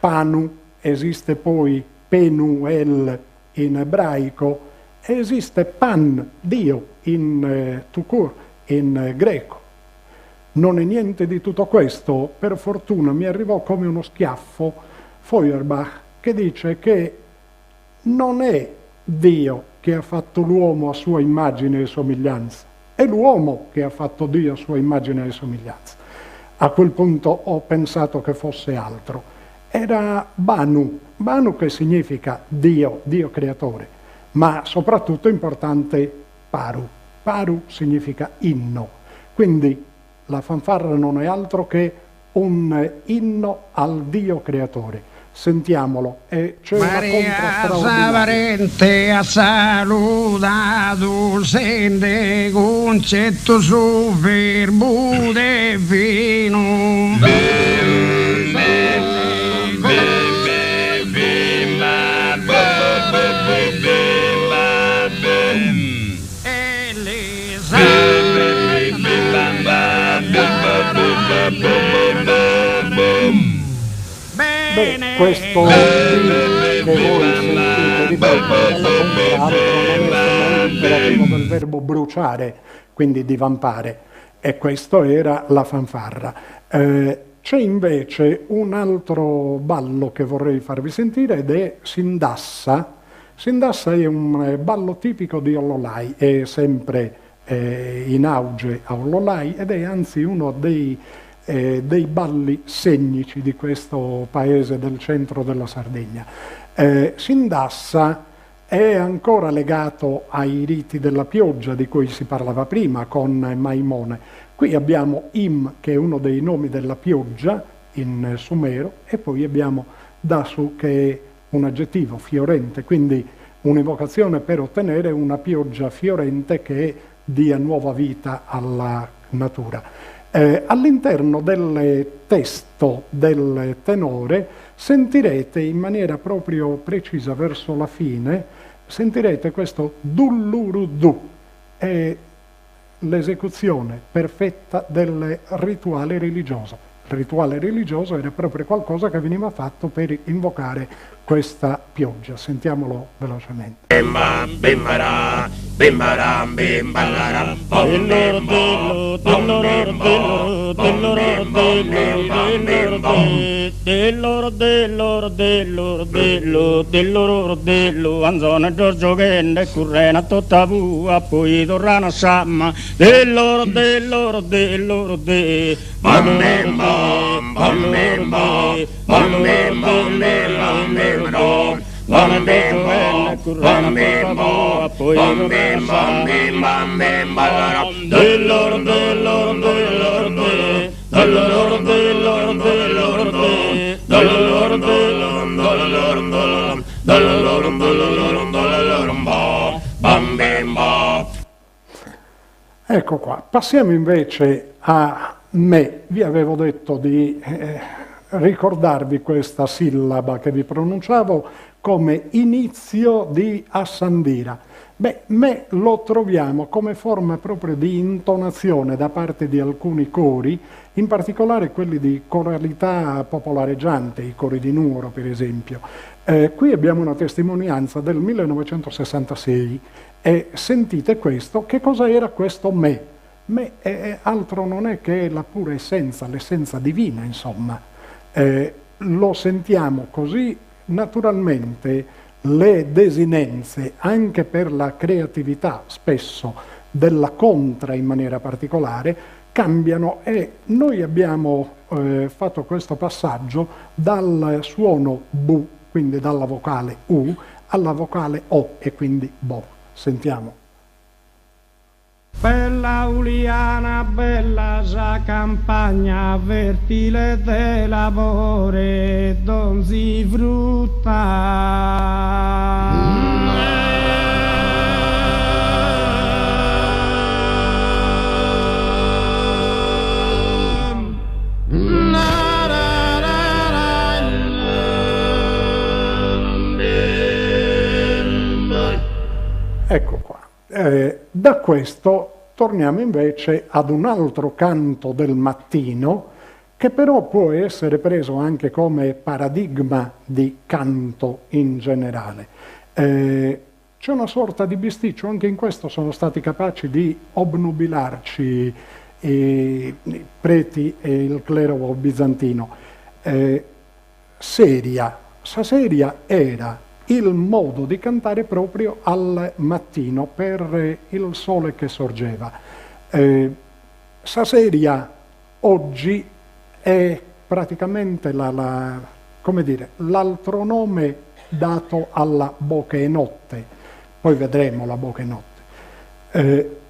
[SPEAKER 2] Panu, esiste poi Penuel in ebraico, esiste Pan, Dio, in Tukur, in greco. Non è niente di tutto questo, per fortuna mi arrivò come uno schiaffo Feuerbach, che dice che non è Dio che ha fatto l'uomo a sua immagine e somiglianza, è l'uomo che ha fatto Dio a sua immagine e somiglianza. A quel punto ho pensato che fosse altro. Era Banu, Banu che significa Dio, Dio creatore, ma soprattutto importante Paru. Paru significa inno, quindi la fanfarra non è altro che un inno al Dio creatore. Sentiamolo, e c'è una contra straordinaria.
[SPEAKER 7] Savarente ha salutato, sente concetto su verbo de vino.
[SPEAKER 2] Beh, questo che voi sentite ripetere alla contrario non è l'imperativo del verbo bruciare, quindi divampare, e questo era la fanfarra. C'è invece un altro ballo che vorrei farvi sentire ed è Sindassa. Sindassa è un ballo tipico di Ollolai, è sempre in auge a Ollolai ed è anzi uno dei balli segnici di questo paese del centro della Sardegna. Sindassa è ancora legato ai riti della pioggia di cui si parlava prima con Maimone. Qui abbiamo Im, che è uno dei nomi della pioggia in sumero, e poi abbiamo Dasu, che è un aggettivo fiorente, quindi un'evocazione per ottenere una pioggia fiorente che dia nuova vita alla natura. All'interno del testo del tenore sentirete in maniera proprio precisa verso la fine, sentirete questo dulluru-du, è l'esecuzione perfetta del rituale religioso. Il rituale religioso era proprio qualcosa che veniva fatto per invocare questa pioggia. Sentiamolo velocemente.
[SPEAKER 5] Bimba, bimbara, bimbaram, bimbalaram, bom, bim, bom, bom, bim, bom, bom, bim, bom, bim, bom,
[SPEAKER 7] dello Anzone Giorgio Gende currena tutta vua poi torrano samma dello de
[SPEAKER 5] bom, bim, bom, bom, bim, bom, bom, bim, bom, bim, bim, bom, bim, bom, bom, bim, bom, bom, bim, bom, bim, bam, bim, balaram,
[SPEAKER 2] Ecco qua, passiamo invece a me. Vi avevo detto di ricordarvi questa sillaba che vi pronunciavo come inizio di assandira. Beh, me lo troviamo come forma proprio di intonazione da parte di alcuni cori, in particolare quelli di coralità popolareggiante, i cori di Nuoro per esempio. Qui abbiamo una testimonianza del 1966 e sentite questo. Che cosa era questo me? Me altro non è che la pura essenza, l'essenza divina, insomma. Lo sentiamo così. Naturalmente le desinenze, anche per la creatività spesso della contra in maniera particolare, cambiano e noi abbiamo fatto questo passaggio dal suono bu, quindi dalla vocale u, alla vocale o e quindi bo. Sentiamo.
[SPEAKER 7] Bella Uliana, bella sa campagna, fertile de lavore, don si frutta.
[SPEAKER 2] Ecco qua. Da questo torniamo invece ad un altro canto del mattino che però può essere preso anche come paradigma di canto in generale. C'è una sorta di bisticcio, anche in questo sono stati capaci di obnubilarci i preti e il clero bizantino. Saseria era il modo di cantare proprio al mattino per il sole che sorgeva. Saseria oggi è praticamente l'altro nome dato alla Bochenotte, poi vedremo la Bochenotte.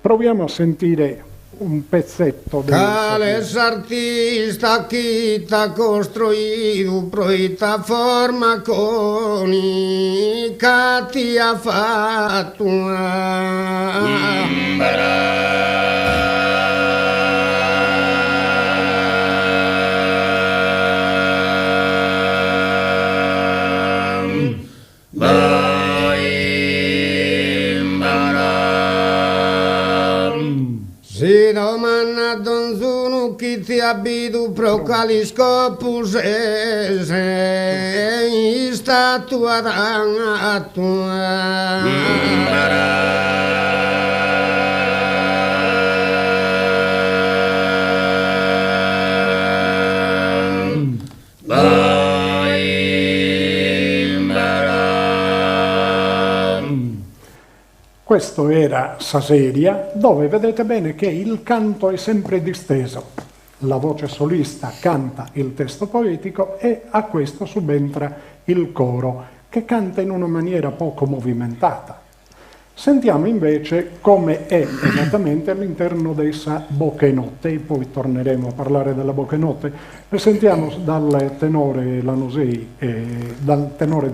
[SPEAKER 2] Proviamo a sentire un pezzetto del
[SPEAKER 4] Cales artista que está construído proita forma cónica tia fatua. Si domana donzunu ki ti abidu pro caliscopus statua
[SPEAKER 2] Questo era Saseria, dove vedete bene che il canto è sempre disteso. La voce solista canta il testo poetico e a questo subentra il coro, che canta in una maniera poco movimentata. Sentiamo invece come è esattamente all'interno dessa Bochenotte, e poi torneremo a parlare della Bochenotte. E sentiamo dal tenore di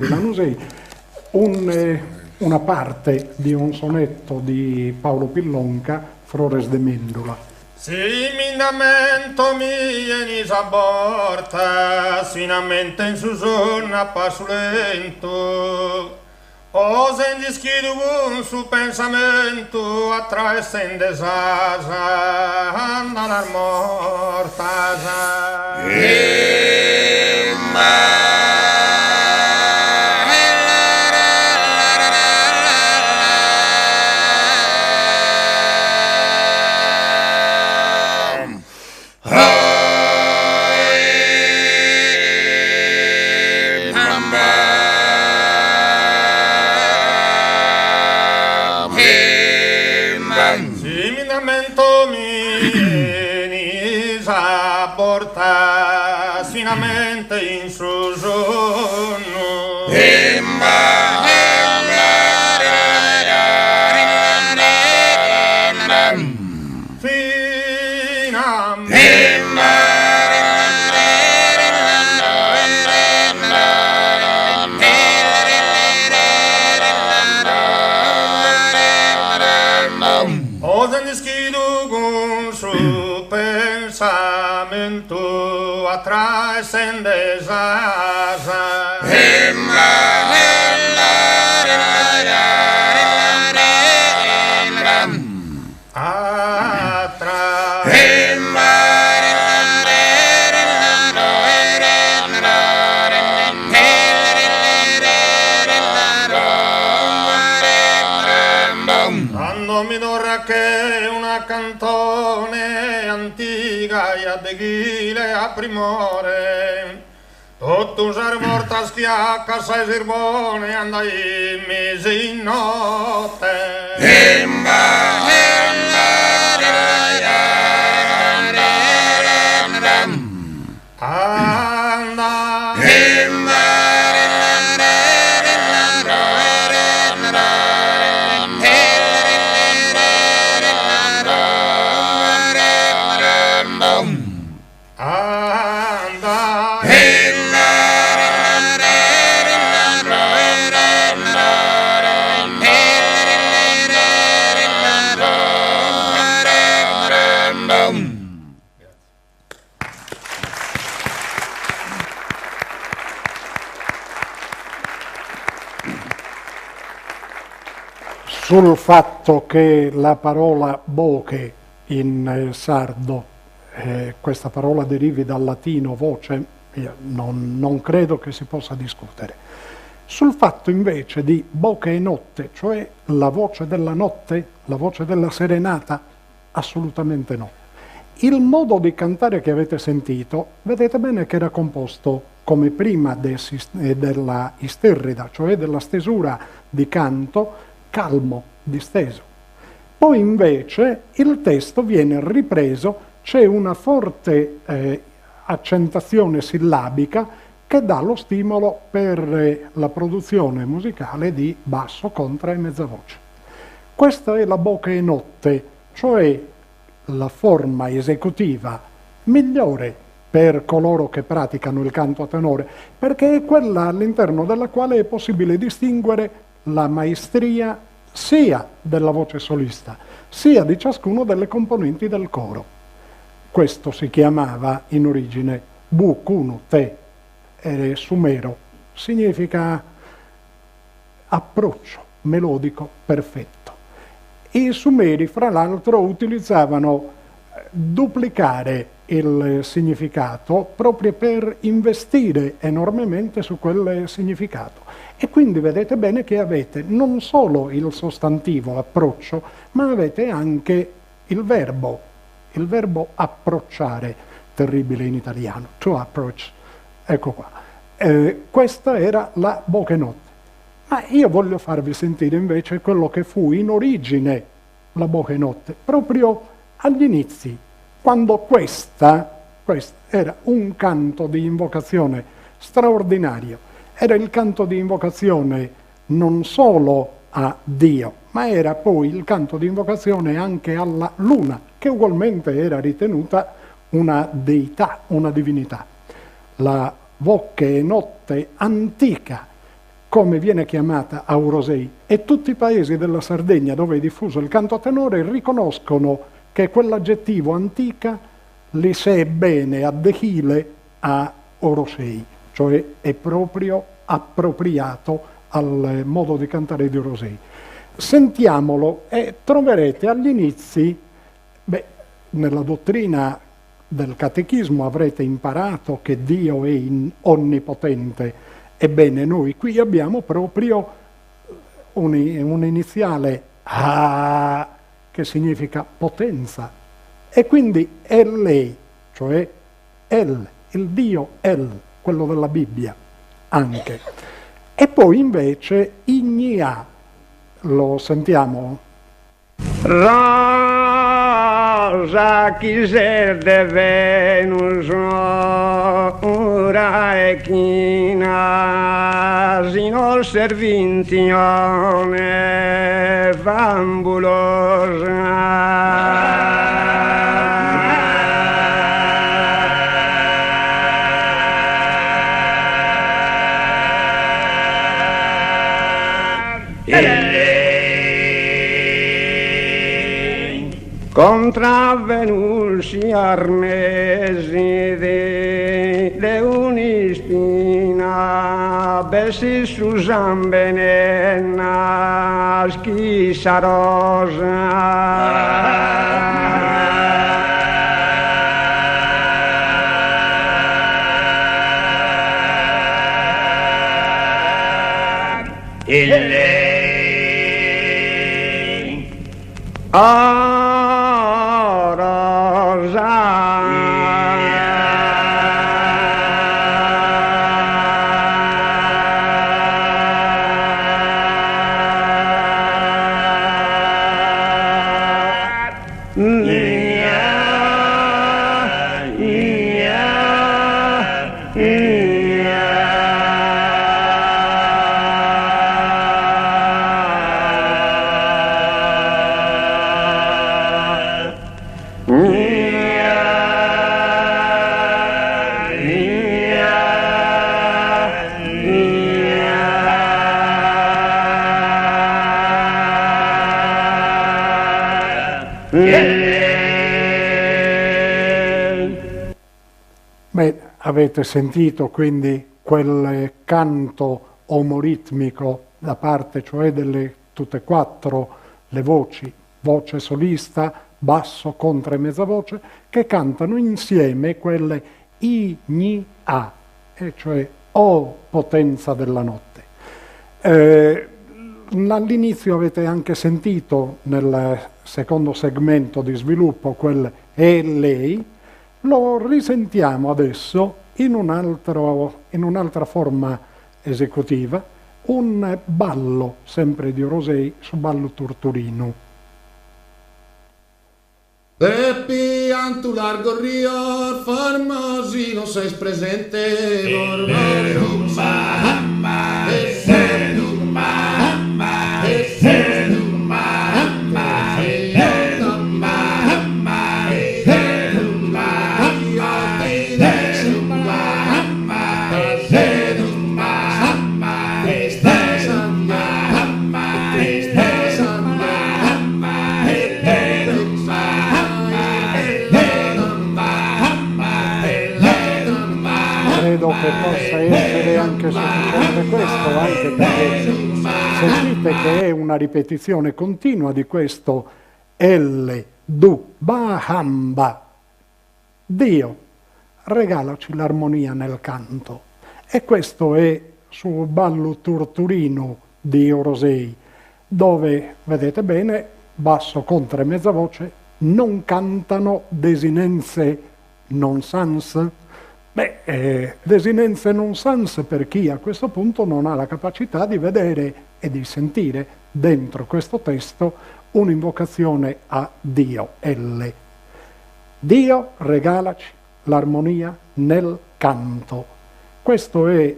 [SPEAKER 2] Lanusei una parte di un sonetto di Paolo Pillonca, Flores de Méndula.
[SPEAKER 1] Si mindamento mi vieni saborta, sinamente in su sonna passulento. O sendischidu con su pensamento attraessende sasa, andar morta sa. Similmente mi vieni saborta, sinamente in su sonno. Su pensamento attraessende sasa. Quando mi dorra che una cantone antica e addeghile a primore, tutto usare morta schiacca sei sirbone andai mesi in notte.
[SPEAKER 2] Sul fatto che la parola boche in sardo, questa parola derivi dal latino voce, io non credo che si possa discutere. Sul fatto invece di boche e notte, cioè la voce della notte, la voce della serenata, assolutamente no. Il modo di cantare che avete sentito, vedete bene che era composto come prima della isterrida, cioè della stesura di canto, calmo, disteso. Poi invece il testo viene ripreso, c'è una forte accentazione sillabica che dà lo stimolo per la produzione musicale di basso, contra e mezza voce. Questa è la boche e notte, cioè la forma esecutiva migliore per coloro che praticano il canto a tenore, perché è quella all'interno della quale è possibile distinguere la maestria sia della voce solista, sia di ciascuno delle componenti del coro. Questo si chiamava in origine bu-kunu te, sumero, significa approccio melodico perfetto. I sumeri, fra l'altro, utilizzavano duplicare il significato proprio per investire enormemente su quel significato. E quindi vedete bene che avete non solo il sostantivo approccio, ma avete anche il verbo approcciare, terribile in italiano, to approach, ecco qua. Questa era la boche notte. Ma io voglio farvi sentire invece quello che fu in origine la boche notte, proprio agli inizi, quando questa era un canto di invocazione straordinario. Era il canto di invocazione non solo a Dio, ma era poi il canto di invocazione anche alla luna, che ugualmente era ritenuta una deità, una divinità. La Vocche notte antica, come viene chiamata Aurosei, e tutti i paesi della Sardegna dove è diffuso il canto a tenore riconoscono che quell'aggettivo antica li si è bene addehile a Orosei, cioè è proprio appropriato al modo di cantare di Orosei. Sentiamolo e troverete agli inizi, nella dottrina del catechismo avrete imparato che Dio è onnipotente. Ebbene, noi qui abbiamo proprio un iniziale A, che significa potenza, e quindi è lei, cioè El, il Dio El, quello della Bibbia anche. E poi invece Ignia, lo sentiamo?
[SPEAKER 6] Rosa quiser de Venus ora e china sinol servintione contra Venusi arnesi de unispina besi Susan benena schisa
[SPEAKER 2] Avete sentito quindi quel canto omoritmico da parte, cioè delle tutte e quattro le voci, voce solista, basso, contra e mezza voce, che cantano insieme quelle I, Ni, A, e cioè O potenza della notte. All'inizio avete anche sentito nel secondo segmento di sviluppo quel E lei, lo risentiamo adesso in un'altra forma esecutiva, un ballo sempre di Orosei su ballo turturino.
[SPEAKER 8] E pianto largo rio Formosino sei presente
[SPEAKER 2] che possa essere anche sufficiente questo, anche perché sentite che è una ripetizione continua di questo L, Du, Bahamba. Dio, regalaci l'armonia nel canto. E questo è su ballo turturino di Orosei, dove, vedete bene, basso, contra e mezza voce, non cantano desinenze non sans. Desinenze non sans per chi a questo punto non ha la capacità di vedere e di sentire dentro questo testo un'invocazione a Dio, L. Dio, regalaci l'armonia nel canto. Questo è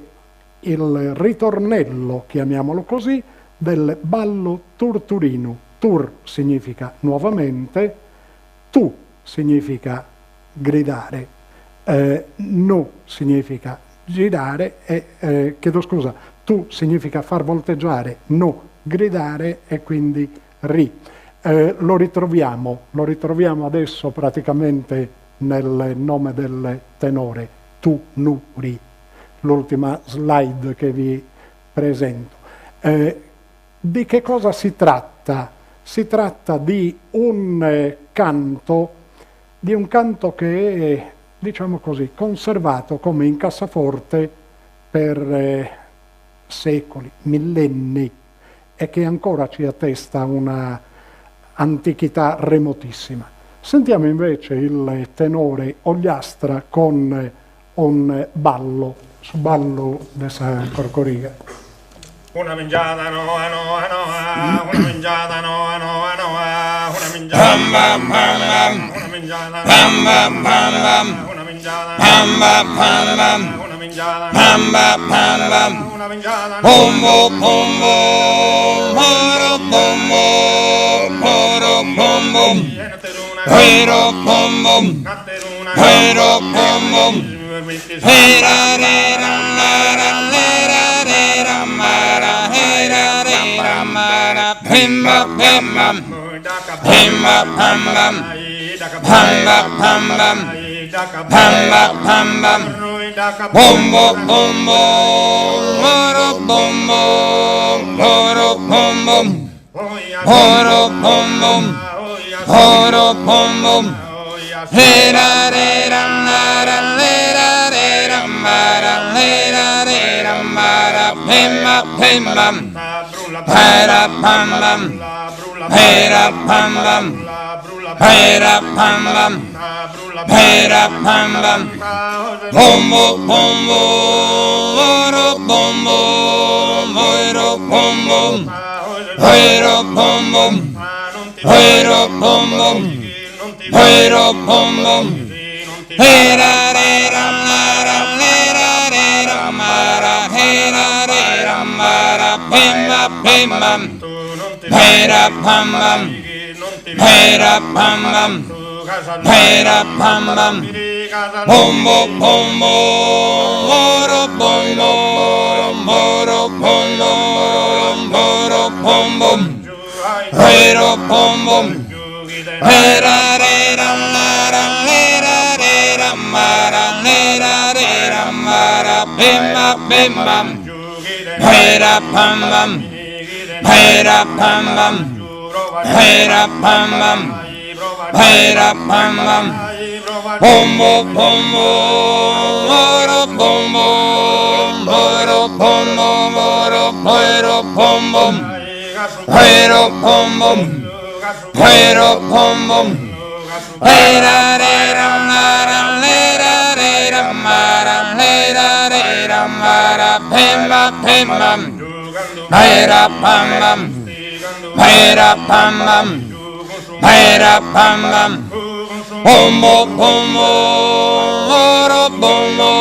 [SPEAKER 2] il ritornello, chiamiamolo così, del ballo turturino. Tur significa nuovamente, tu significa gridare, no significa girare, chiedo scusa, tu significa far volteggiare, no gridare e quindi ri. lo ritroviamo adesso praticamente nel nome del tenore, Tu Nuri, l'ultima slide che vi presento. Di che cosa si tratta? Si tratta di un canto che è, diciamo così, conservato come in cassaforte per secoli, millenni, e che ancora ci attesta una antichità remotissima. Sentiamo invece il tenore Ogliastra con un ballo, su ballo dessa corcoriga.
[SPEAKER 1] Una mingiata noa noa noa, una mingiata noa noa noa, una mingiata noa noa, una mingiata noa noa, una mingiata noa noa, una mingiata noa noa, una mingiata
[SPEAKER 3] Pombo, pombo, moro, pombo, moro, pombo, pero, pombo, pero, pombo, hera, rera, mara, lera, rera, mara, hera, rera, mara, pimba, pimba, pimba, pamba, pamba, pamba, pamba, pamba, pombo, pombo, moro, pombo, moro, pombo, moro, pombo, moro, pombo, hera, rera, mara, lera, rera, mara, lera, rera, mara, pimba, pimba, para, pamba, para, pamba, para, pamba, para, pamba, pombo, pombo, moro, pombo, moro, pombo, moro, pombo, moro, pombo, pero pombo, hera, rera, mara, lera, rera, mara, hera, rera, mara, pimba, pimba, pera, pamba, pera, pamba, pera, pamba, pombo, pombo, moro, pombo, moro, pombo, moro, pombo, pero pombo, hera, rera, mara, lera, rera, mara, lera, rera, mara, pimba, pimba, hera, pamba, hera, pamba, hera, pamba, hera, pamba, pombo, pombo, moro, pombo, moro, pombo, moro, pero pombo, pero pombo, pero pombo, hera, rera, mara, lera, rera, mara, lera, rera, mara, pimba, pimba, hera, pamba, hera, pamba, hera, pamba, pombo, pombo, moro, pombo,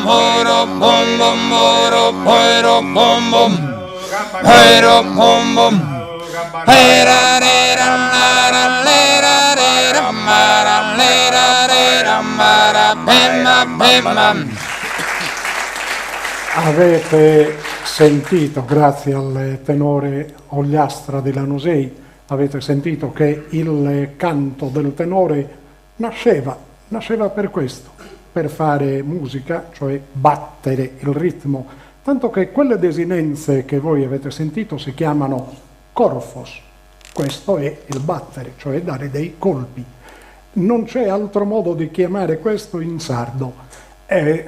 [SPEAKER 3] moro, pombo, moro, pero pombo, pero pombo, hera, rera, mara, lera, rera, mara, lera, rera, mara, pimba, pimba.
[SPEAKER 2] Avete sentito, grazie al tenore Ogliastra di Lanusei, avete sentito che il canto del tenore nasceva per questo, per fare musica, cioè battere il ritmo, tanto che quelle desinenze che voi avete sentito si chiamano corfos. Questo è il battere, cioè dare dei colpi. Non c'è altro modo di chiamare questo in sardo.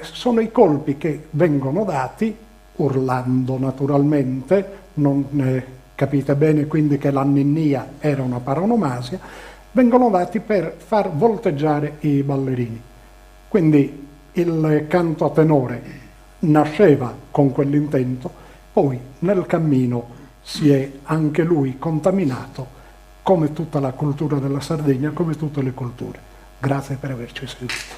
[SPEAKER 2] Sono i colpi che vengono dati, urlando naturalmente, non capite bene quindi che la ninnia era una paronomasia, vengono dati per far volteggiare i ballerini. Quindi il canto a tenore nasceva con quell'intento, poi nel cammino si è anche lui contaminato, come tutta la cultura della Sardegna, come tutte le culture. Grazie per averci seguito.